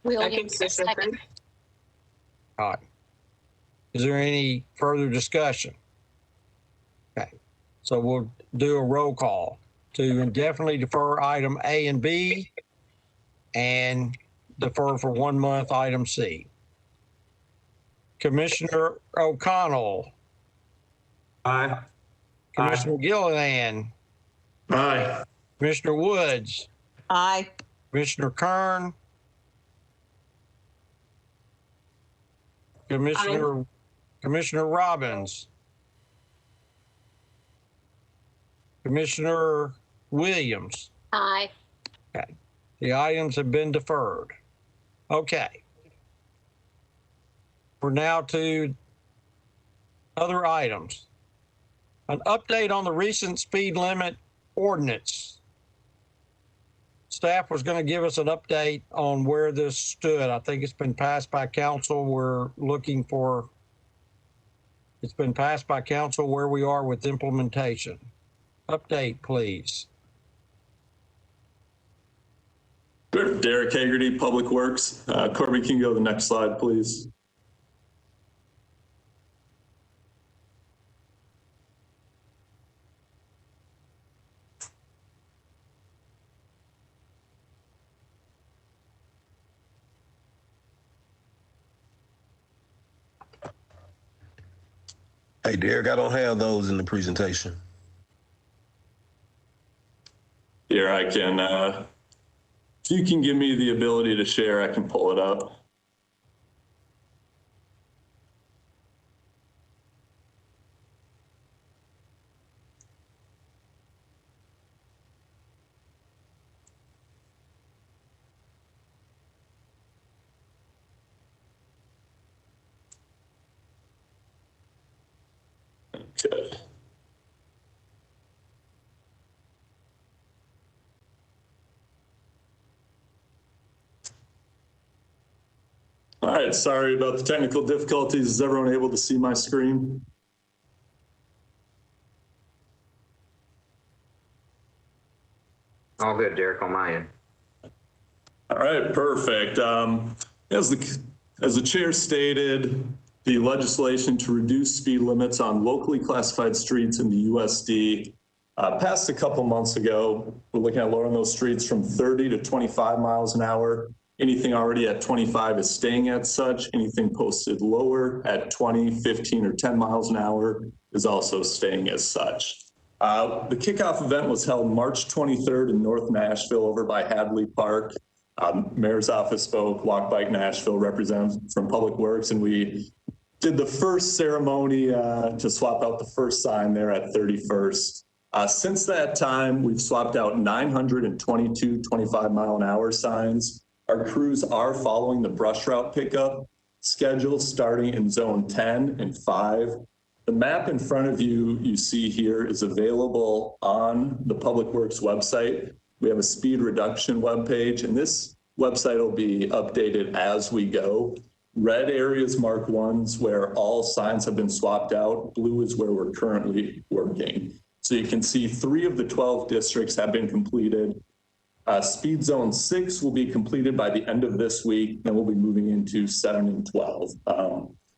Williams, second. All right. Is there any further discussion? Okay. So we'll do a roll call to indefinitely defer item A and B and defer for 1 month item C. Commissioner O'Connell. Aye. Commissioner Gilliland. Aye. Commissioner Woods. Aye. Commissioner Kern. Commissioner Robbins. Commissioner Williams. Aye. Okay. The items have been deferred. Okay. We're now to other items. An update on the recent speed limit ordinance. Staff was going to give us an update on where this stood. I think it's been passed by council. We're looking for, it's been passed by council where we are with implementation. Update, please. Derek Hagerty, Public Works. Corby, can you go to the next slide, please? Hey, Derek, I don't have those in the presentation. Here, I can, if you can give me the ability to share, I can pull it up. Okay. All right, sorry about the technical difficulties. Is everyone able to see my screen? All good, Derek, on my end. All right, perfect. As the chair stated, the legislation to reduce speed limits on locally classified streets in the USD passed a couple months ago. We're looking at lowering those streets from 30 to 25 miles an hour. Anything already at 25 is staying at such. Anything posted lower at 20, 15, or 10 miles an hour is also staying as such. The kickoff event was held March 23rd in North Nashville over by Hadley Park. Mayor's office spoke, Walk Bike Nashville representative from Public Works, and we did the first ceremony to swap out the first sign there at 31st. Since that time, we've swapped out 922 25-mile-an-hour signs. Our crews are following the brush route pickup schedule starting in zone 10 and 5. The map in front of you see here is available on the Public Works website. We have a speed reduction webpage, and this website will be updated as we go. Red areas mark ones where all signs have been swapped out. Blue is where we're currently working. So you can see 3 of the 12 districts have been completed. Speed zone 6 will be completed by the end of this week, then we'll be moving into 7 and 12.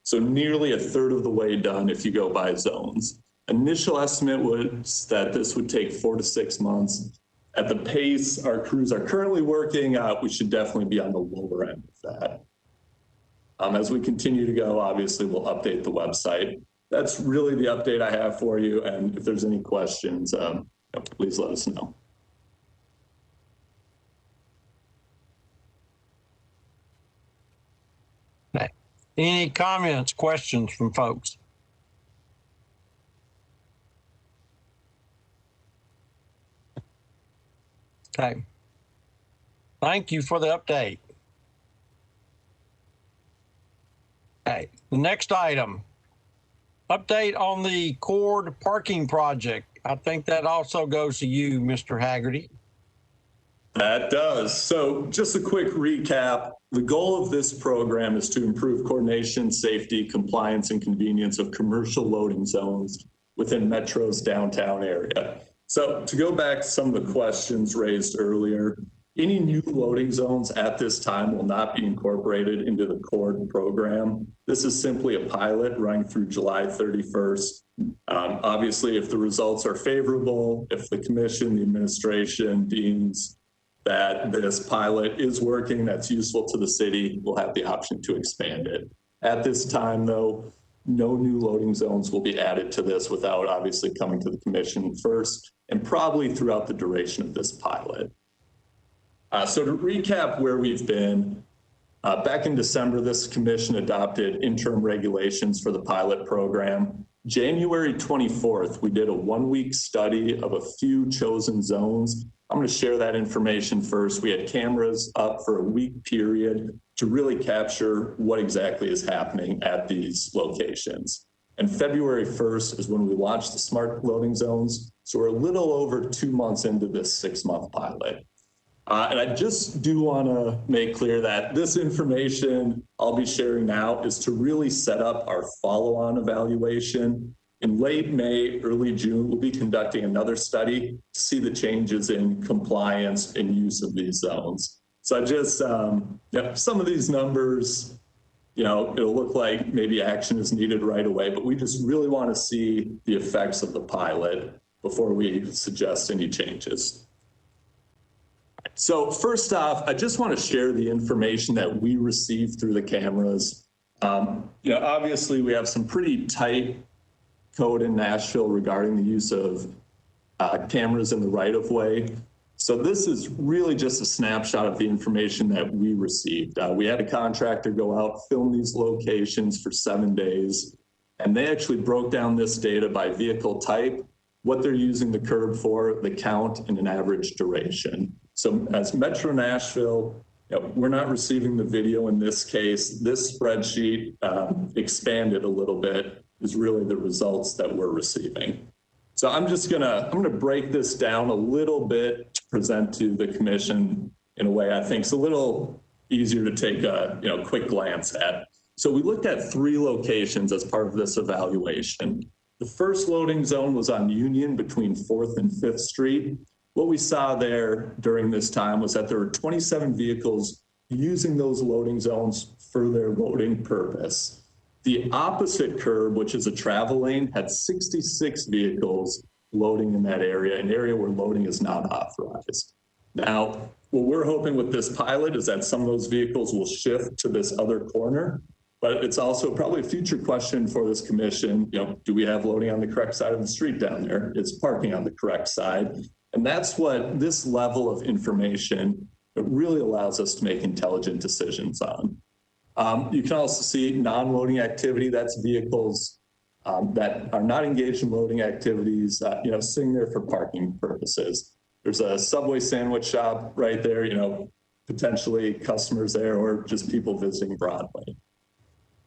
So nearly a third of the way done if you go by zones. Initial estimate was that this would take 4 to 6 months. At the pace our crews are currently working, we should definitely be on the lower end of that. As we continue to go, obviously we'll update the website. That's really the update I have for you. And if there's any questions, please let us know. Any comments, questions from folks? Okay. Thank you for the update. Okay, the next item, update on the Cord parking project. I think that also goes to you, Mr. Haggerty. That does. So just a quick recap. The goal of this program is to improve coordination, safety, compliance, and convenience of commercial loading zones within Metro's downtown area. So to go back to some of the questions raised earlier, any new loading zones at this time will not be incorporated into the Cord program. This is simply a pilot running through July 31st. Obviously, if the results are favorable, if the commission, the administration deems that this pilot is working, that's useful to the city, we'll have the option to expand it. At this time, though, no new loading zones will be added to this without obviously coming to the commission first and probably throughout the duration of this pilot. So to recap where we've been, back in December, this commission adopted interim regulations for the pilot program. January 24th, we did a 1-week study of a few chosen zones. I'm going to share that information first. We had cameras up for a week period to really capture what exactly is happening at these locations. And February 1st is when we launched the smart loading zones. So we're a little over 2 months into this 6-month pilot. And I just do want to make clear that this information I'll be sharing now is to really set up our follow-on evaluation. In late May, early June, we'll be conducting another study to see the changes in compliance and use of these zones. So I just, some of these numbers, it'll look like maybe action is needed right away, but we just really want to see the effects of the pilot before we suggest any changes. So first off, I just want to share the information that we received through the cameras. Obviously we have some pretty tight code in Nashville regarding the use of cameras in the right-of-way. So this is really just a snapshot of the information that we received. We had a contractor go out, film these locations for 7 days, and they actually broke down this data by vehicle type, what they're using the curb for, the count, and an average duration. So as Metro Nashville, we're not receiving the video in this case. This spreadsheet expanded a little bit is really the results that we're receiving. So I'm gonna break this down a little bit to present to the commission in a way I think is a little easier to take a quick glance at. So we looked at 3 locations as part of this evaluation. The first loading zone was on Union between 4th and 5th Street. what we saw there during this time was that there were 27 vehicles using those loading zones for their loading purpose. The opposite curb, which is a travel lane, had 66 vehicles loading in that area, an area where loading is not authorized. Now, what we're hoping with this pilot is that some of those vehicles will shift to this other corner, but it's also probably a future question for this commission. You know, do we have loading on the correct side of the street down there? Is parking on the correct side? And that's what this level of information, it really allows us to make intelligent decisions on. You can also see non-loading activity. That's vehicles that are not engaged in loading activities, you know, sitting there for parking purposes. There's a Subway sandwich shop right there, you know, potentially customers there or just people visiting Broadway.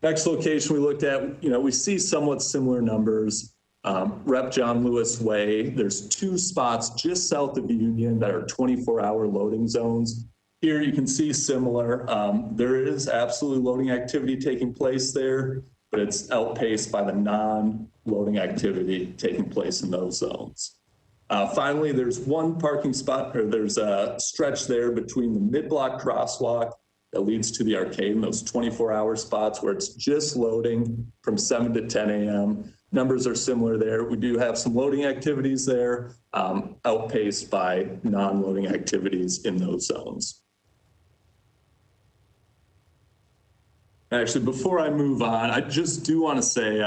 Next location we looked at, you know, we see somewhat similar numbers. Rep John Lewis Way, there's 2 spots just south of Union that are 24-hour loading zones. Here you can see similar. There is absolutely loading activity taking place there, but it's outpaced by the non-loading activity taking place in those zones. Finally, there's one parking spot, or there's a stretch there between the mid-block crosswalk that leads to the arcade and those 24-hour spots where it's just loading from 7 to 10 a.m. Numbers are similar there. We do have some loading activities there, outpaced by non-loading activities in those zones. Actually, before I move on, I just do want to say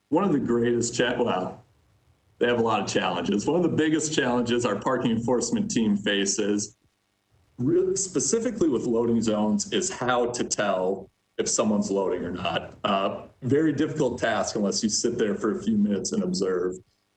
one of the greatest they have a lot of challenges. One of the biggest challenges our parking enforcement team faces, really specifically with loading zones, is how to tell if someone's loading or not. Very difficult task unless you sit there for a few minutes and observe.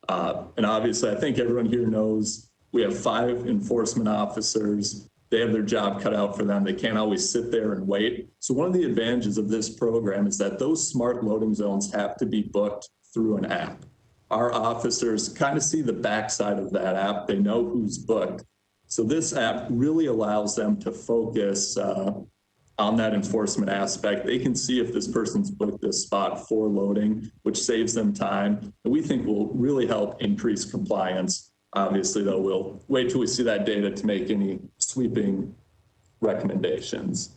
And obviously, I think everyone here knows we have 5 enforcement officers. They have their job cut out for them. They can't always sit there and wait. So one of the advantages of this program is that those smart loading zones have to be booked through an app. Our officers kind of see the backside of that app. They know who's booked. So this app really allows them to focus on that enforcement aspect. They can see if this person's booked this spot for loading, which saves them time. And we think will really help increase compliance. Obviously, though, we'll wait till we see that data to make any sweeping recommendations.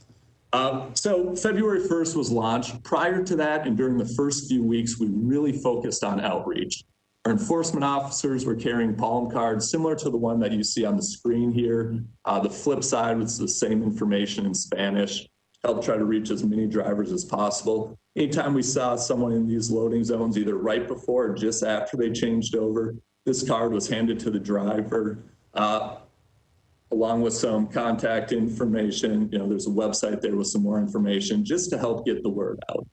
So February 1st was launched. Prior to that, and during the first few weeks, we really focused on outreach. Our enforcement officers were carrying palm cards similar to the one that you see on the screen here. The flip side was the same information in Spanish, help try to reach as many drivers as possible. Anytime we saw someone in these loading zones, either right before or just after they changed over, this card was handed to the driver, along with some contact information. You know, there's a website there with some more information just to help get the word out.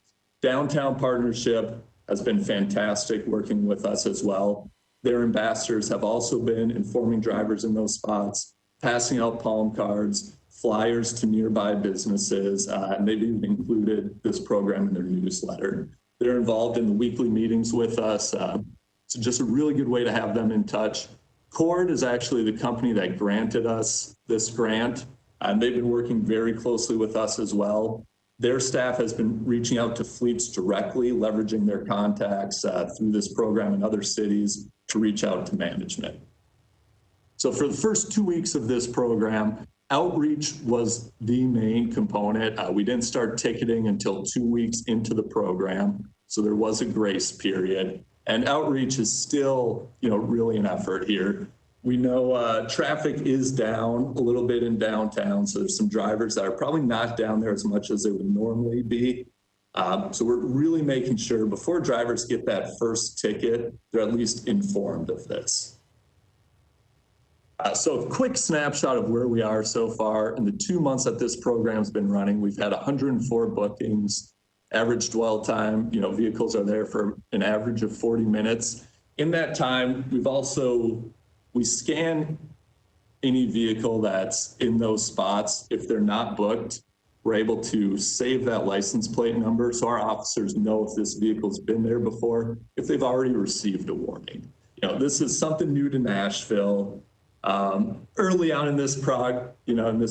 Downtown Partnership has been fantastic working with us as well. Their ambassadors have also been informing drivers in those spots, passing out palm cards, flyers to nearby businesses, and they've even included this program in their newsletter. They're involved in the weekly meetings with us. So just a really good way to have them in touch. Cord is actually the company that granted us this grant, and they've been working very closely with us as well. Their staff has been reaching out to fleets directly, leveraging their contacts through this program in other cities to reach out to management. So for the first 2 weeks of this program, outreach was the main component. We didn't start ticketing until 2 weeks into the program, so there was a grace period. And outreach is still, you know, really an effort here. We know traffic is down a little bit in downtown, so there's some drivers that are probably not down there as much as they would normally be. So we're really making sure before drivers get that first ticket, they're at least informed of this. So a quick snapshot of where we are so far. In the 2 months that this program's been running, we've had 104 bookings. Average dwell time, you know, vehicles are there for an average of 40 minutes. In that time, we scan any vehicle that's in those spots. If they're not booked, we're able to save that license plate number so our officers know if this vehicle's been there before, if they've already received a warning. You know, this is something new to Nashville. Early on in this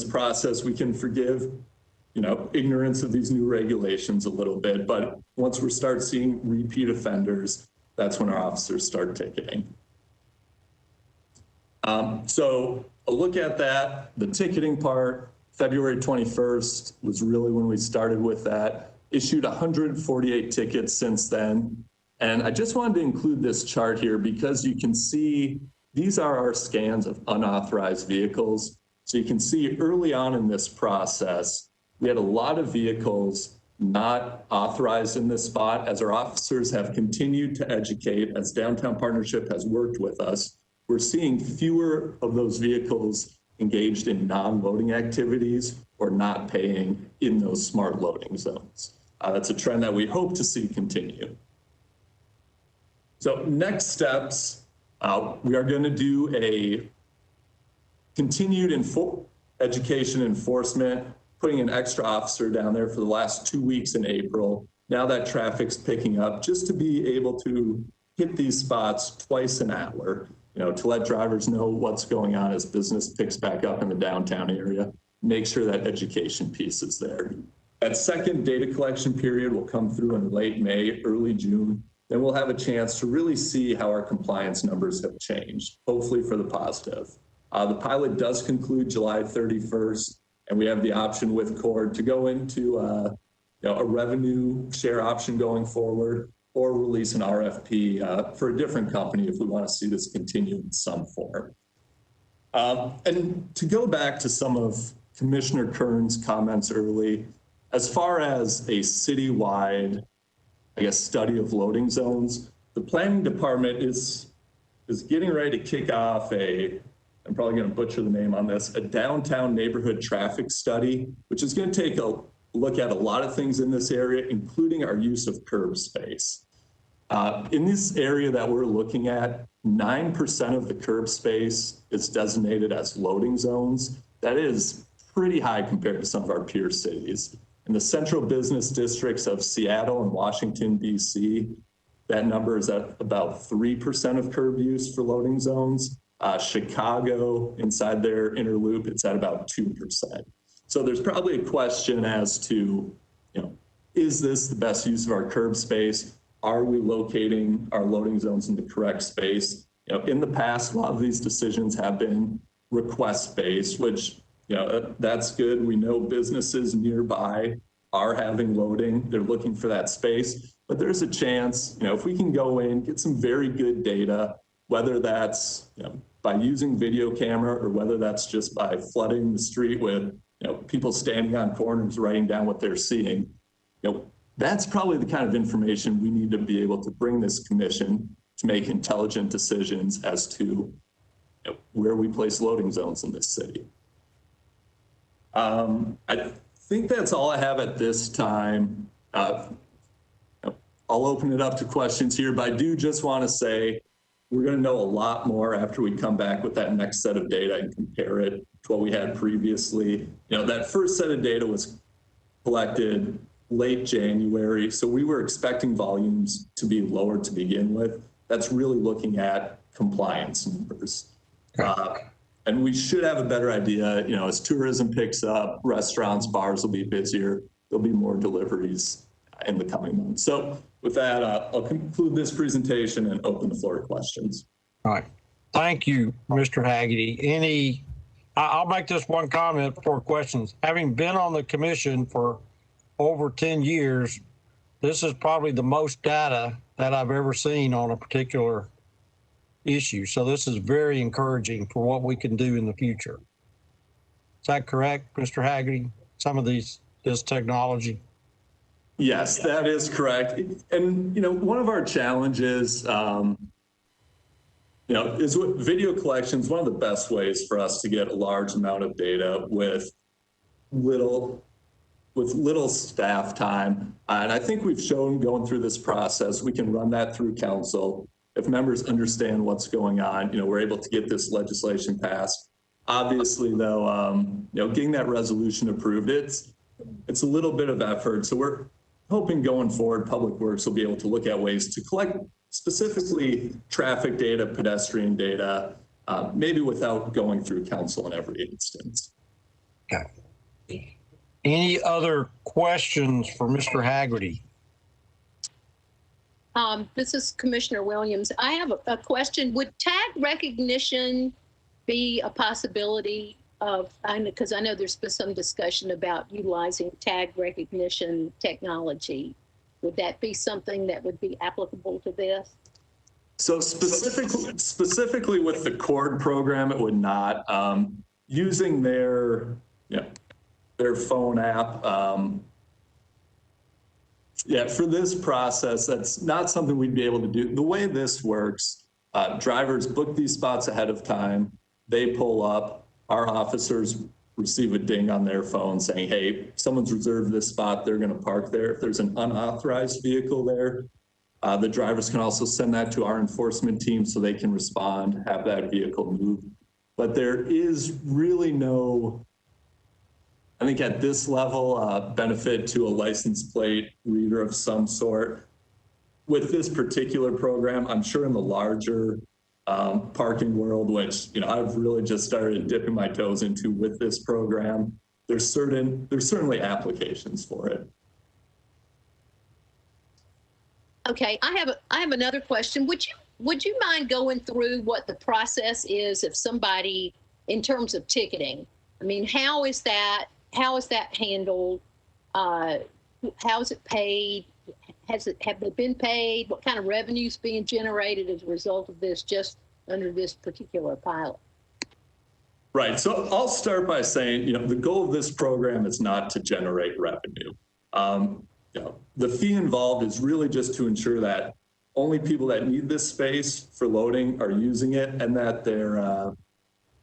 process, we can forgive ignorance of these new regulations a little bit, but once we start seeing repeat offenders, that's when our officers start ticketing. So a look at that, the ticketing part, February 21st was really when we started with that. Issued 148 tickets since then. And I just wanted to include this chart here because you can see these are our scans of unauthorized vehicles. So you can see early on in this process, we had a lot of vehicles not authorized in this spot. As our officers have continued to educate, as Downtown Partnership has worked with us, we're seeing fewer of those vehicles engaged in non-loading activities or not paying in those smart loading zones. That's a trend that we hope to see continue. So next steps, we are going to do a continued education enforcement, putting an extra officer down there for the last 2 weeks in April. Now that traffic's picking up, just to be able to hit these spots twice an hour, to let drivers know what's going on as business picks back up in the downtown area. Make sure that education piece is there. That second data collection period will come through in late May, early June. Then we'll have a chance to really see how our compliance numbers have changed, hopefully for the positive. The pilot does conclude July 31st, and we have the option with CORD to go into a revenue share option going forward, or release an RFP for a different company if we want to see this continue in some form. And to go back to some of Commissioner Kern's comments early, as far as a citywide, study of loading zones, the planning department is getting ready to kick off I'm probably going to butcher the name on this, a downtown neighborhood traffic study, which is going to take a look at a lot of things in this area, including our use of curb space. In this area that we're looking at, 9% of the curb space is designated as loading zones. That is pretty high compared to some of our peer cities. In the central business districts of Seattle and Washington, D.C., that number is at about 3% of curb use for loading zones. Chicago, inside their inner loop, it's at about 2%. So there's probably a question as to, is this the best use of our curb space? Are we locating our loading zones in the correct space? In the past, a lot of these decisions have been request-based, which, that's good. We know businesses nearby are having loading. They're looking for that space. But there's a chance, if we can go in, get some very good data, whether that's by using video camera or whether that's just by flooding the street with people standing on corners writing down what they're seeing, that's probably the kind of information we need to be able to bring this commission to make intelligent decisions as to where we place loading zones in this city. I think that's all I have at this time. I'll open it up to questions here, but I do just want to say we're going to know a lot more after we come back with that next set of data and compare it to what we had previously. That first set of data was collected late January, so we were expecting volumes to be lower to begin with. That's really looking at compliance numbers. And we should have a better idea, as tourism picks up, restaurants, bars will be busier, there'll be more deliveries in the coming months. So with that, I'll conclude this presentation and open the floor to questions. All right. Thank you, Mr. Haggerty. I'll make this one comment before questions. Having been on the commission for over 10 years, this is probably the most data that I've ever seen on a particular issue. So this is very encouraging for what we can do in the future. Is that correct, Mr. Haggerty? Some of this technology? Yes, that is correct. And, one of our challenges, is with video collections, one of the best ways for us to get a large amount of data with little staff time. And I think we've shown going through this process, we can run that through council. If members understand what's going on, we're able to get this legislation passed. Obviously, though, getting that resolution approved, it's a little bit of effort. So we're hoping going forward, Public Works will be able to look at ways to collect specifically traffic data, pedestrian data, maybe without going through council in every instance. Okay. Any other questions for Mr. Haggerty? This is Commissioner Williams. I have a question. Would tag recognition be a possibility of, because I know there's been some discussion about utilizing tag recognition technology. Would that be something that would be applicable to this? So specifically with the CORD program, it would not. Using their phone app, for this process, that's not something we'd be able to do. The way this works, drivers book these spots ahead of time. They pull up. Our officers receive a ding on their phone saying, hey, someone's reserved this spot. They're going to park there. If there's an unauthorized vehicle there, the drivers can also send that to our enforcement team so they can respond, have that vehicle move. But there is really no, I think at this level, benefit to a license plate reader of some sort. With this particular program, I'm sure in the larger parking world, which I've really just started dipping my toes into with this program, there's certainly applications for it. Okay, I have another question. Would you mind going through what the process is if somebody, in terms of ticketing? I mean, how is that handled? How is it paid? Have they been paid? What kind of revenue is being generated as a result of this, just under this particular pilot? Right. So I'll start by saying, the goal of this program is not to generate revenue. The fee involved is really just to ensure that only people that need this space for loading are using it, and that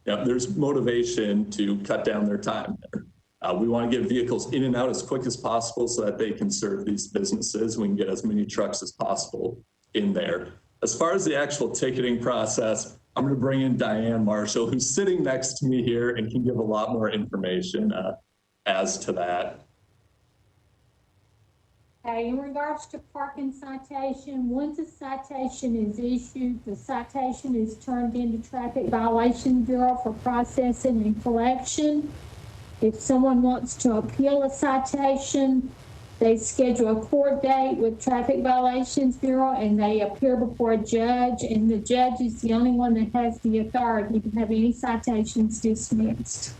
there's motivation to cut down their time there. We want to get vehicles in and out as quick as possible so that they can serve these businesses. We can get as many trucks as possible in there. As far as the actual ticketing process, I'm going to bring in Diane Marshall, who's sitting next to me here and can give a lot more information as to that. Okay, in regards to parking citation, once a citation is issued, the citation is turned into Traffic Violation Bureau for processing and collection. If someone wants to appeal a citation, they schedule a court date with Traffic Violations Bureau and they appear before a judge, and the judge is the only one that has the authority to have any citations dismissed.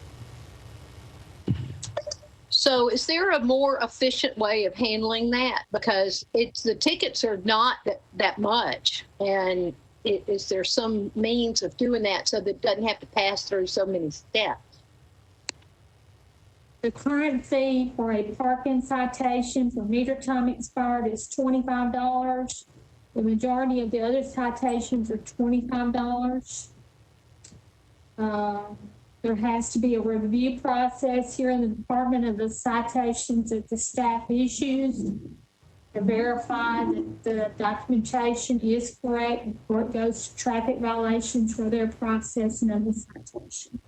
So is there a more efficient way of handling that? Because the tickets are not that much. And is there some means of doing that so that it doesn't have to pass through so many steps? The current fee for a parking citation for meter time expired is $25. The majority of the other citations are $25. There has to be a review process here in the Department of the citations that the staff issues to verify that the documentation is correct before it goes to Traffic Violations for their processing of the citation.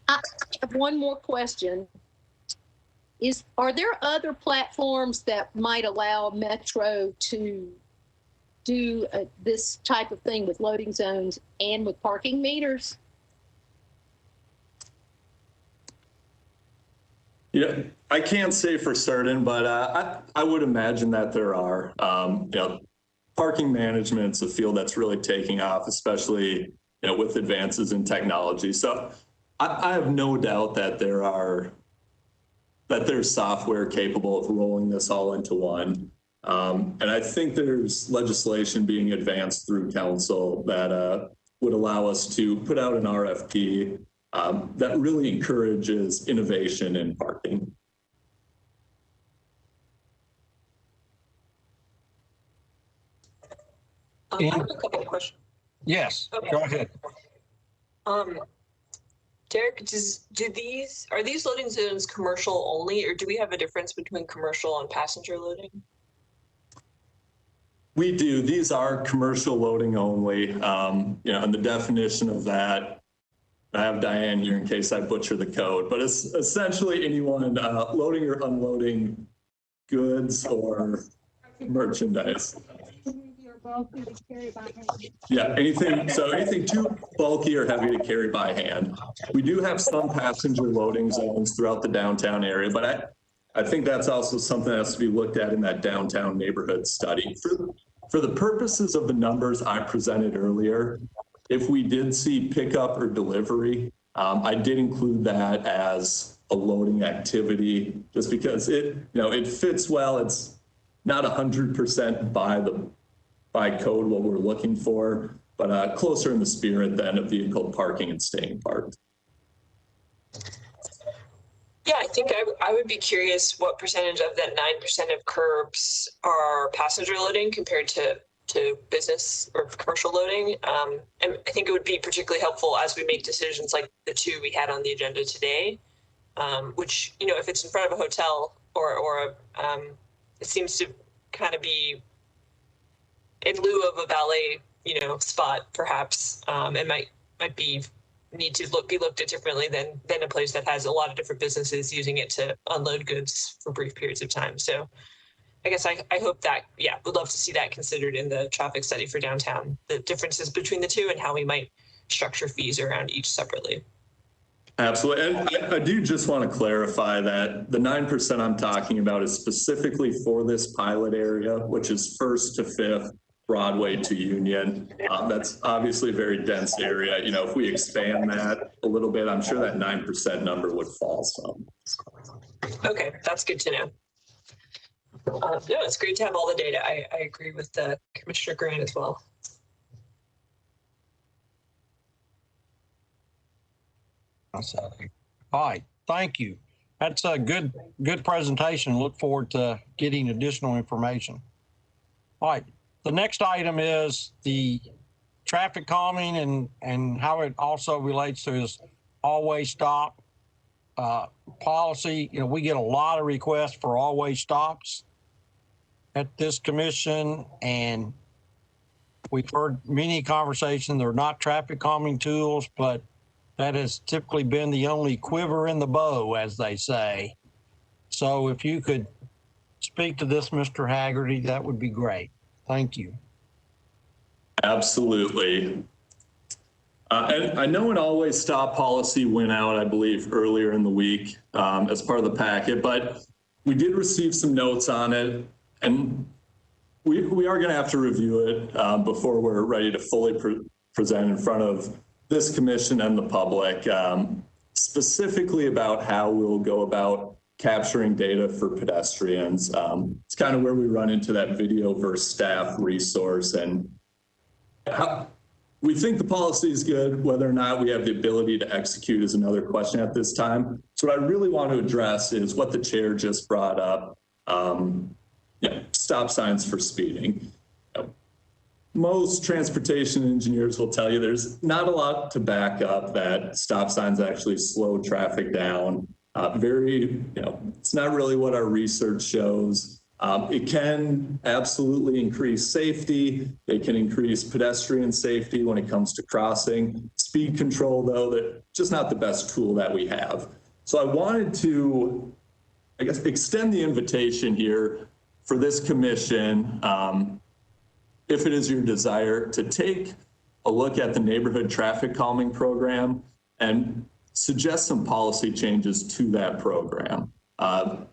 I have one more question. Are there other platforms that might allow Metro to do this type of thing with loading zones and with parking meters? I can't say for certain, but I would imagine that there are. Parking management's a field that's really taking off, especially with advances in technology. So I have no doubt that there's software capable of rolling this all into one. And I think there's legislation being advanced through council that would allow us to put out an RFP that really encourages innovation in parking. I have a couple of questions. Yes, okay. Go ahead. Derek, are these loading zones commercial only, or do we have a difference between commercial and passenger loading? We do. These are commercial loading only. And the definition of that, I have Diane here in case I butcher the code, but it's essentially anyone loading or unloading goods or merchandise. Your bulky to carry by hand. Yeah, anything too bulky or heavy to carry by hand. We do have some passenger loading zones throughout the downtown area, but I think that's also something that has to be looked at in that downtown neighborhood study. For the purposes of the numbers I presented earlier, if we did see pickup or delivery, I did include that as a loading activity just because it fits well. It's not 100% by code what we're looking for, but closer in the spirit than a vehicle parking and staying parked. Yeah, I think I would be curious what percentage of that 9% of curbs are passenger loading compared to business or commercial loading. And I think it would be particularly helpful as we make decisions like the two we had on the agenda today, which, if it's in front of a hotel or it seems to kind of be in lieu of a valet, spot, perhaps, it might need to be looked at differently than a place that has a lot of different businesses using it to unload goods for brief periods of time. So I guess I hope that, would love to see that considered in the traffic study for downtown, the differences between the two and how we might structure fees around each separately. Absolutely. And I do just want to clarify that the 9% I'm talking about is specifically for this pilot area, which is 1st to 5th, Broadway to Union. That's obviously a very dense area. If we expand that a little bit, I'm sure that 9% number would fall some. Okay, that's good to know. It's great to have all the data. I agree with Commissioner Grant as well. All right, thank you. That's a good presentation. Look forward to getting additional information. All right, the next item is the traffic calming and how it also relates to this always stop policy. We get a lot of requests for always stops at this commission, and we've heard many conversations. They're not traffic calming tools, but that has typically been the only quiver in the bow, as they say. So if you could speak to this, Mr. Haggerty, that would be great. Thank you. Absolutely. And I know an always stop policy went out, I believe, earlier in the week as part of the packet, but we did receive some notes on it, and we are going to have to review it before we're ready to fully present in front of this commission and the public, specifically about how we'll go about capturing data for pedestrians. It's kind of where we run into that video versus staff resource, and we think the policy is good. Whether or not we have the ability to execute is another question at this time. So what I really want to address is what the chair just brought up, stop signs for speeding. Most transportation engineers will tell you there's not a lot to back up that stop signs actually slow traffic down. It's not really what our research shows. It can absolutely increase safety. It can increase pedestrian safety when it comes to crossing. Speed control, though, that's just not the best tool that we have. So I wanted to, extend the invitation here for this commission, if it is your desire, to take a look at the neighborhood traffic calming program and suggest some policy changes to that program.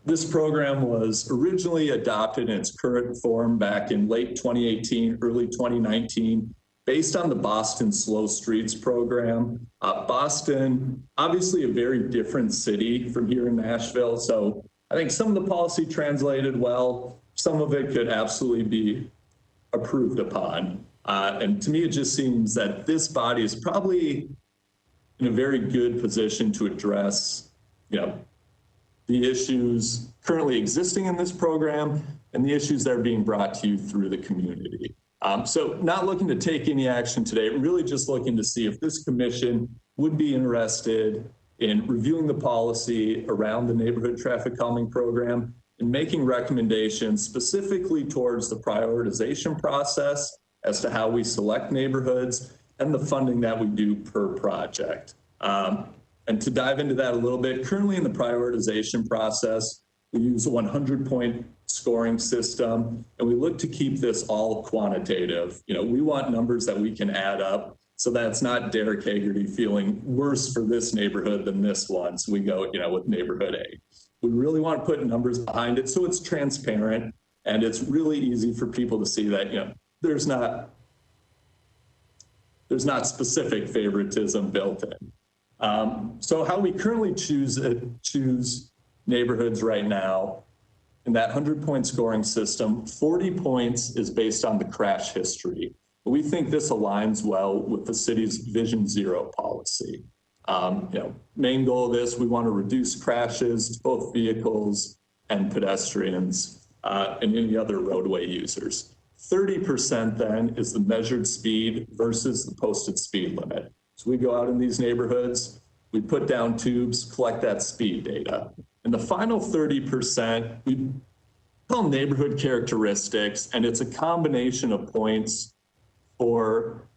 This program was originally adopted in its current form back in late 2018, early 2019, based on the Boston Slow Streets program. Boston, obviously a very different city from here in Nashville. So I think some of the policy translated well. Some of it could absolutely be approved upon. And to me, it just seems that this body is probably in a very good position to address, the issues currently existing in this program and the issues that are being brought to you through the community. So not looking to take any action today, really just looking to see if this commission would be interested in reviewing the policy around the neighborhood traffic calming program and making recommendations specifically towards the prioritization process as to how we select neighborhoods and the funding that we do per project. And to dive into that a little bit, currently in the prioritization process, We use a 100-point scoring system, and we look to keep this all quantitative. We want numbers that we can add up so that it's not Derek Hagerty feeling worse for this neighborhood than this one. So we go, with neighborhood A. We really want to put numbers behind it so it's transparent and it's really easy for people to see that, there's not specific favoritism built in. So how we currently choose neighborhoods right now, in that 100-point scoring system, 40 points is based on the crash history. We think this aligns well with the city's Vision Zero policy. Main goal of this, we want to reduce crashes to both vehicles and pedestrians and any other roadway users. 30% then is the measured speed versus the posted speed limit. So we go out in these neighborhoods, we put down tubes, collect that speed data. And the final 30%, we call neighborhood characteristics, and it's a combination of points for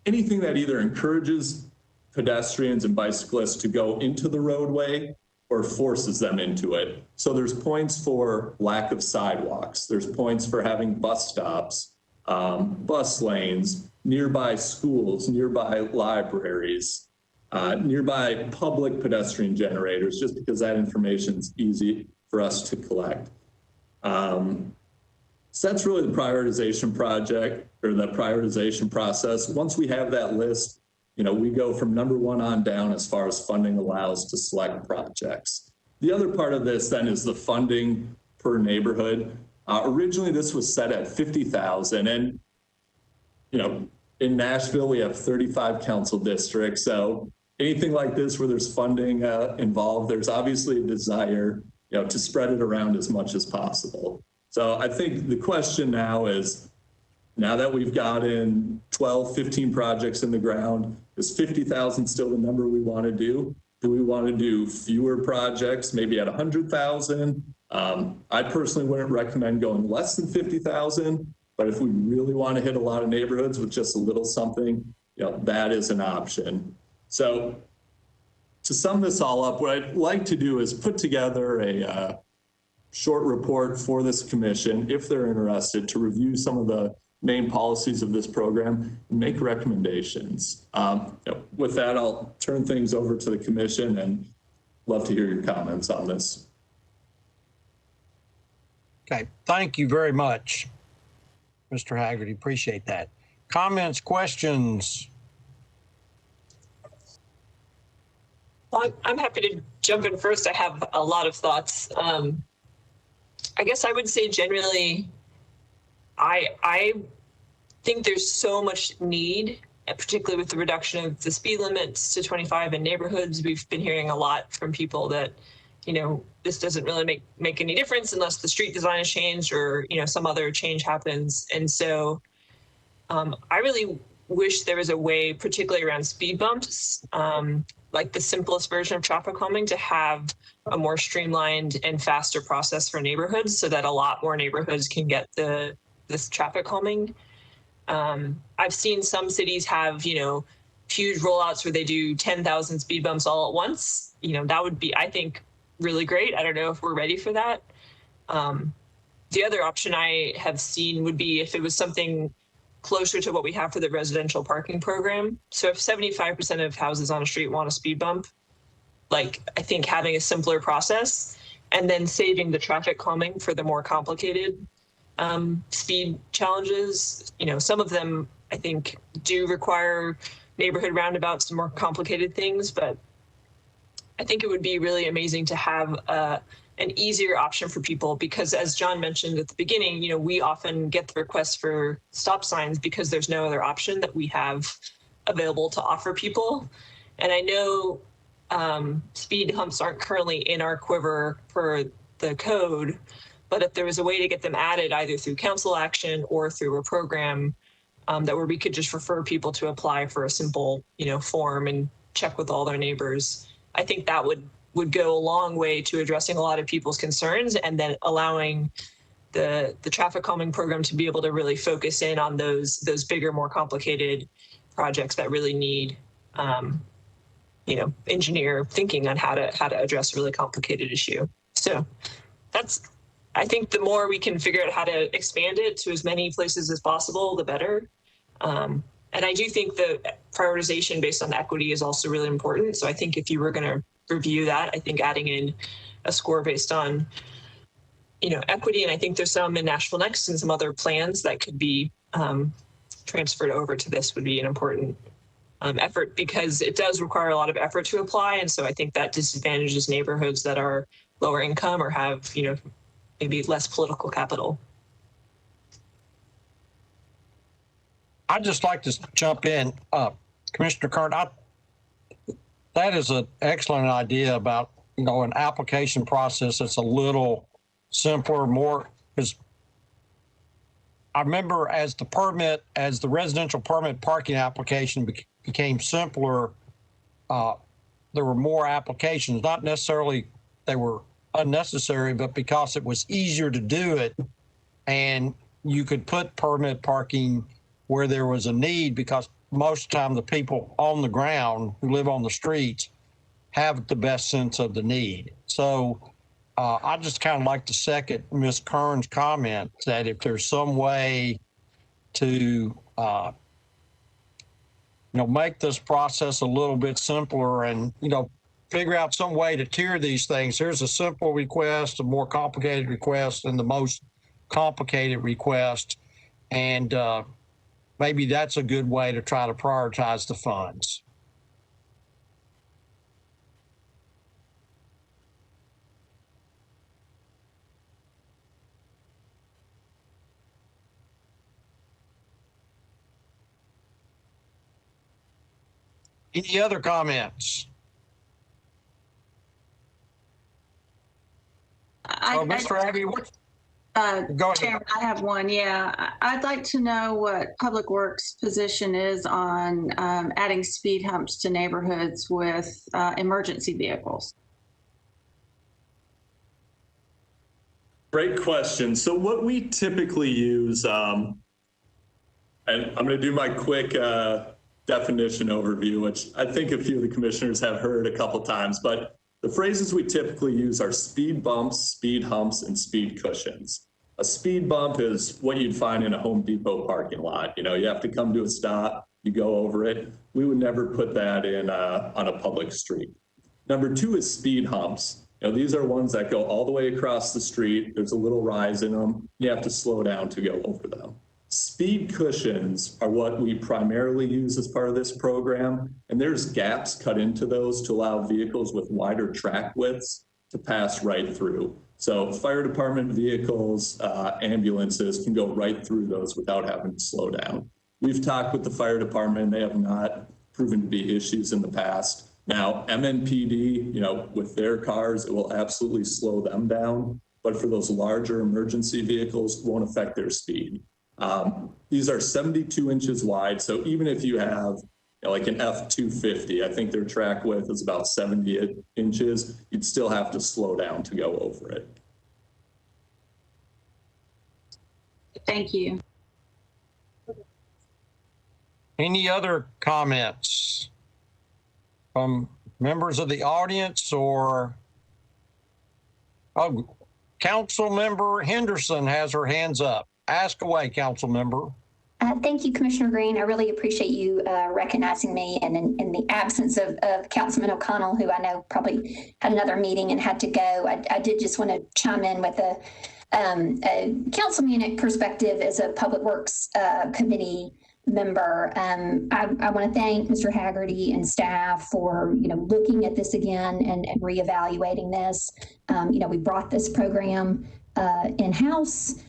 anything that either encourages pedestrians and bicyclists to go into the roadway or forces them into it. So there's points for lack of sidewalks. There's points for having bus stops, bus lanes, nearby schools, nearby libraries, nearby public pedestrian generators, just because that information is easy for us to collect. So that's really the prioritization project or the prioritization process. Once we have that list, we go from number one on down as far as funding allows to select projects. The other part of this then is the funding per neighborhood. Originally, this was set at $50,000, and in Nashville we have 35 council districts. So anything like this where there's funding involved, there's obviously a desire, to spread it around as much as possible. So I think the question now is, now that we've gotten 12, 15 projects in the ground, is 50,000 still the number we want to do? Do we want to do fewer projects, maybe at 100,000? I personally wouldn't recommend going less than 50,000, but if we really want to hit a lot of neighborhoods with just a little something, that is an option. So to sum this all up, what I'd like to do is put together a short report for this commission, if they're interested, to review some of the main policies of this program and make recommendations. With that, I'll turn things over to the commission and love to hear your comments on this. Okay, thank you very much, Mr. Hagerty. Appreciate that. Comments, questions? Well, I'm happy to jump in first. I have a lot of thoughts. I guess I would say generally, I think there's so much need, particularly with the reduction of the speed limits to 25 in neighborhoods. We've been hearing a lot from people that, this doesn't really make any difference unless the street design is changed or, some other change happens. And so I really wish there was a way, particularly around speed bumps, like the simplest version of traffic calming, to have a more streamlined and faster process for neighborhoods so that a lot more neighborhoods can get this traffic calming. I've seen some cities have, huge rollouts where they do 10,000 speed bumps all at once. That would be, I think, really great. I don't know if we're ready for that. The other option I have seen would be if it was something closer to what we have for the residential parking program. So if 75% of houses on a street want a speed bump, I think having a simpler process and then saving the traffic calming for the more complicated speed challenges. Some of them I think do require neighborhood roundabouts and more complicated things, but I think it would be really amazing to have an easier option for people, because as John mentioned at the beginning, we often get the requests for stop signs because there's no other option that we have available to offer people. And I know speed humps aren't currently in our quiver for the code, but if there was a way to get them added either through council action or through a program that where we could just refer people to apply for a simple, form and check with all their neighbors, I think that would go a long way to addressing a lot of people's concerns, and then allowing the traffic calming program to be able to really focus in on those bigger, more complicated projects that really need engineer thinking on how to address a really complicated issue. So I think the more we can figure out how to expand it to as many places as possible, the better. And I do think the prioritization based on equity is also really important. So I think if you were going to review that, I think adding in a score based on, equity, and I think there's some in Nashville Next and some other plans that could be transferred over to this would be an important effort, because it does require a lot of effort to apply. And so I think that disadvantages neighborhoods that are lower income or have, maybe less political capital. I'd just like to jump in. Commissioner Kern, that is an excellent idea about, an application process that's a little simpler, more, because I remember as the residential permit parking application became simpler, there were more applications, not necessarily they were unnecessary, but because it was easier to do it, and you could put permit parking where there was a need, because most of the time the people on the ground who live on the streets have the best sense of the need. So I just kind of like to second Ms. Kern's comment that if there's some way to, make this process a little bit simpler and, figure out some way to tier these things. Here's a simple request, a more complicated request, and the most complicated request. And maybe that's a good way to try to prioritize the funds. Any other comments? Mr. Abbey, go ahead. Chairman, I have one. Yeah, I'd like to know what Public Works' position is on adding speed humps to neighborhoods with emergency vehicles. Great question. So what we typically use, and I'm going to do my quick definition overview, which I think a few of the commissioners have heard a couple times, but the phrases we typically use are speed bumps, speed humps, and speed cushions. A speed bump is what you'd find in a Home Depot parking lot. You have to come to a stop, you go over it. We would never put that in on a public street. Number two is speed humps. These are ones that go all the way across the street. There's a little rise in them. You have to slow down to go over them. Speed cushions are what we primarily use as part of this program, and there's gaps cut into those to allow vehicles with wider track widths to pass right through. So fire department vehicles, ambulances can go right through those without having to slow down. We've talked with the fire department. They have not proven to be issues in the past. Now, Mmpd, with their cars, it will absolutely slow them down, but for those larger emergency vehicles, it won't affect their speed. These are 72 inches wide. So even if you have like an F-250, I think their track width is about 70 inches, you'd still have to slow down to go over it. Thank you. Any other comments from members of the audience or, Council Member Henderson has her hands up. Ask away, Council Member. Thank you, Commissioner Green. I really appreciate you recognizing me. And in the absence of Councilman O'Connell, who I know probably had another meeting and had to go, I did just want to chime in with a councilman perspective as a Public Works Committee member. I want to thank Mr. Haggerty and staff for looking at this again and reevaluating this. We brought this program in-house.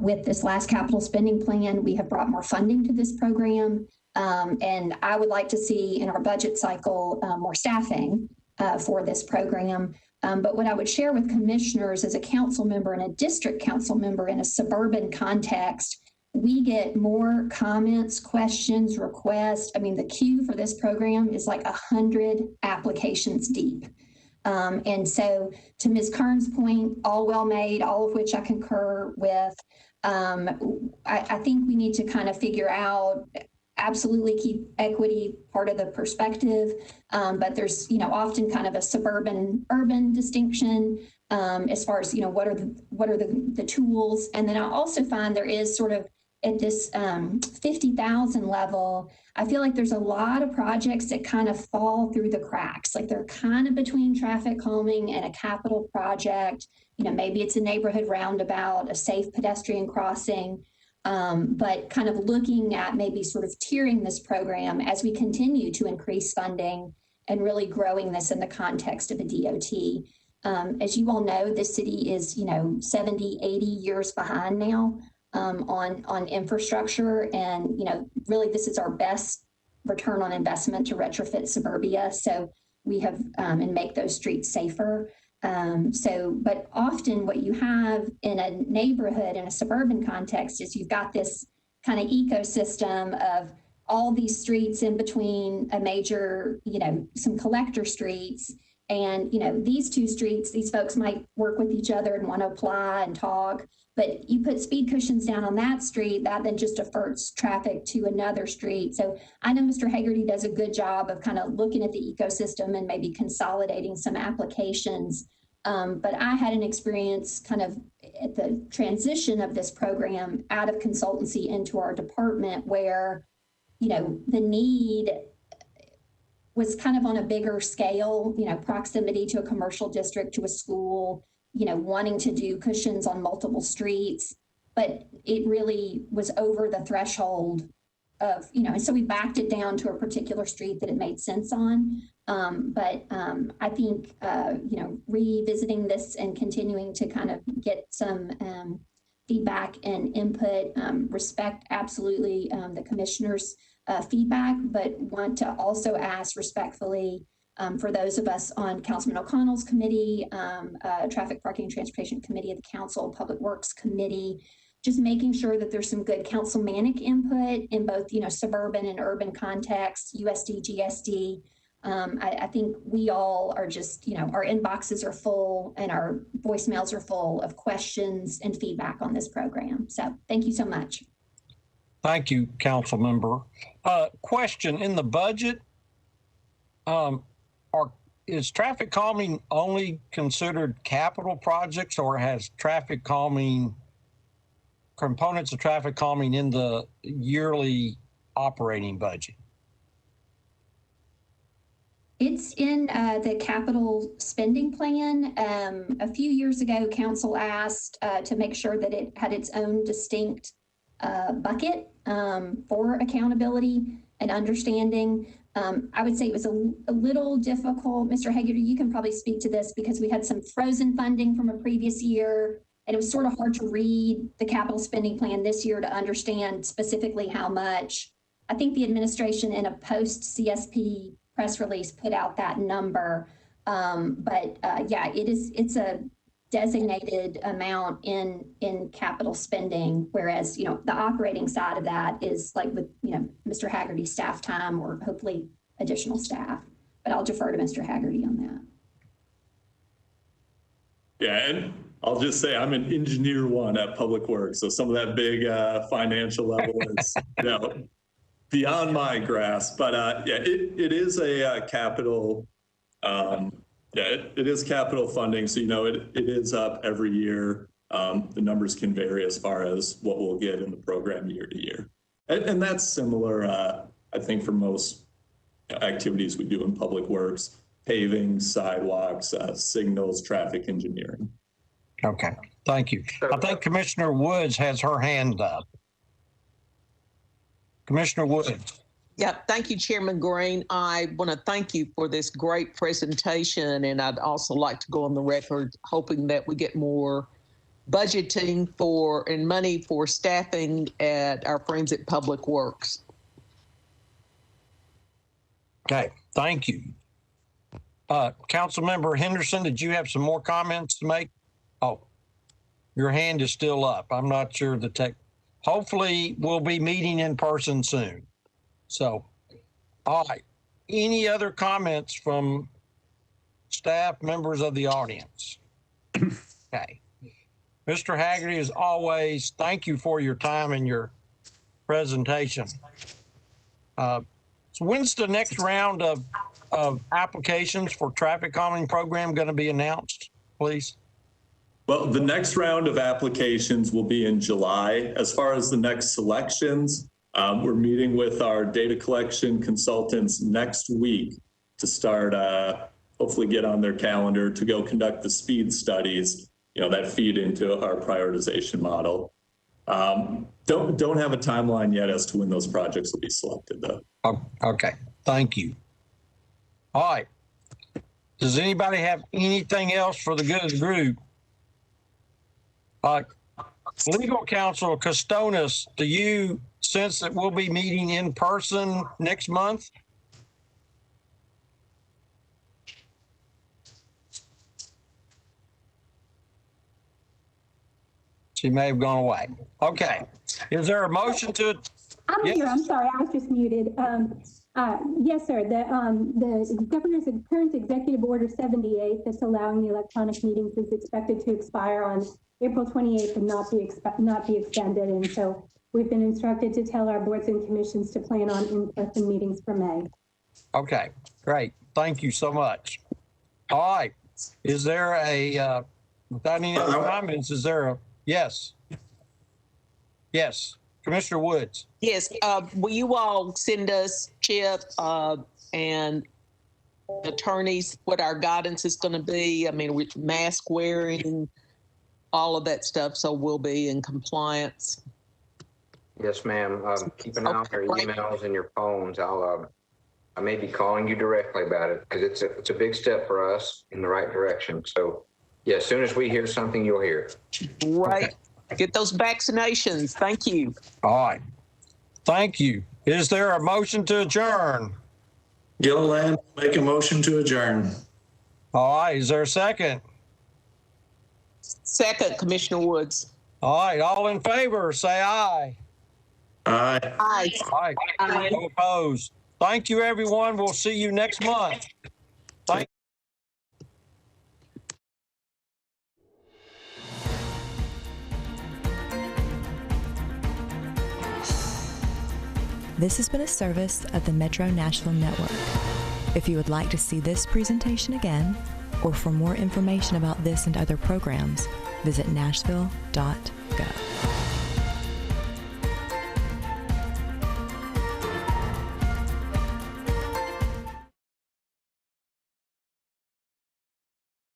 With this last capital spending plan, we have brought more funding to this program. And I would like to see in our budget cycle more staffing for this program. But what I would share with commissioners as a council member and a district council member in a suburban context, we get more comments, questions, requests. I mean, the queue for this program is like 100 applications deep. And so to Ms. Kern's point, all well made, all of which I concur with, I think we need to kind of figure out, absolutely keep equity part of the perspective, but there's, often kind of a suburban urban distinction. as far as, what are the tools. And then I also find there is sort of at this 50,000 level, I feel like there's a lot of projects that kind of fall through the cracks. Like they're kind of between traffic calming and a capital project. Maybe it's a neighborhood roundabout, a safe pedestrian crossing, but kind of looking at maybe sort of tiering this program as we continue to increase funding and really growing this in the context of a DOT. As you all know, this city is, 70, 80 years behind now on infrastructure. And, really this is our best return on investment to retrofit suburbia. So we have, and make those streets safer. But often what you have in a neighborhood, in a suburban context, is you've got this kind of ecosystem of all these streets in between a major, some collector streets. And, these two streets, these folks might work with each other and want to apply and talk, but you put speed cushions down on that street, that then just diverts traffic to another street. So I know Mr. Hagerty does a good job of kind of looking at the ecosystem and maybe consolidating some applications. But I had an experience kind of at the transition of this program out of consultancy into our department where, the need was kind of on a bigger scale, proximity to a commercial district, to a school, wanting to do cushions on multiple streets, but it really was over the threshold of, and so we backed it down to a particular street that it made sense on. But I think, revisiting this and continuing to kind of get some feedback and input, respect absolutely the commissioner's feedback, but want to also ask respectfully for those of us on Councilman O'Connell's committee, Traffic, Parking, and Transportation Committee of the Council, Public Works Committee, just making sure that there's some good councilmanic input in both, suburban and urban contexts, USD, GSD. I think we all are just, our inboxes are full and our voicemails are full of questions and feedback on this program. So thank you so much. Thank you, Council Member. Question, in the budget, is traffic calming only considered capital projects, or has traffic calming, components of traffic calming in the yearly operating budget? It's in the capital spending plan. A few years ago, council asked to make sure that it had its own distinct bucket for accountability and understanding. I would say it was a little difficult. Mr. Hagerty, you can probably speak to this because we had some frozen funding from a previous year, and it was sort of hard to read the capital spending plan this year to understand specifically how much. I think the administration in a post-CSP press release put out that number. Yeah, it's a designated amount in capital spending, whereas, the operating side of that is like with, Mr. Hagerty's staff time or hopefully additional staff. But I'll defer to Mr. Hagerty on that. Yeah, and I'll just say I'm an engineer one at Public Works, so some of that big financial level is beyond my grasp. But yeah, it is a capital. It is capital funding, so it is up every year. The numbers can vary as far as what we'll get in the program year to year, and that's similar. I think for most activities we do in Public Works. Paving, sidewalks, signals, traffic engineering. Okay, thank you. I think Commissioner Woods has her hand up. Commissioner Woods. Yeah, thank you, Chairman Green. I want to thank you for this great presentation, and I'd also like to go on the record hoping that we get more budgeting for and money for staffing at our friends at Public Works. Okay, thank you. Councilmember Henderson, did you have some more comments to make? Oh, your hand is still up. I'm not sure hopefully we'll be meeting in person soon. So, all right. Any other comments from staff, members of the audience? Okay. Mr. Hagerty, as always, thank you for your time and your presentation. So when's the next round of applications for traffic calming program going to be announced, please? Well, the next round of applications will be in July. As far as the next selections, we're meeting with our data collection consultants next week to start, hopefully get on their calendar to go conduct the speed studies, that feed into our prioritization model. Don't have a timeline yet as to when those projects will be selected, though. Okay, thank you. All right. Does anybody have anything else for the good of the group? Legal counsel Custonis, do you sense that we'll be meeting in person next month? She may have gone away. Okay. Is there a motion to? I'm here. I'm sorry. I was just muted. Yes, sir. The governor's current executive order 78 that's allowing the electronic meetings is expected to expire on April 28th and not be extended. And so we've been instructed to tell our boards and commissions to plan on in-person meetings for May. Okay, great. Thank you so much. All right. Is there a, without any other comments, is there a, yes. Yes, Commissioner Woods. Yes, will you all send us, Chip, and attorneys, what our guidance is going to be? I mean, with mask wearing, all of that stuff, so we'll be in compliance. Yes, ma'am. Keep an eye on your emails and your phones. I may be calling you directly about it because it's a big step for us in the right direction. So, yeah, as soon as we hear something, you'll hear it. Right. Okay. Get those vaccinations. Thank you. All right. Thank you. Is there a motion to adjourn? Gilliland, make a motion to adjourn. All right. Is there a second? Second, Commissioner Woods. All right. All in favor, say aye. Aye. Aye. Aye. Aye. No opposed. Thank you, everyone. We'll see you next month. Thank This has been a service of the Metro Nashville Network. If you would like to see this presentation again, or for more information about this and other programs, visit nashville.gov.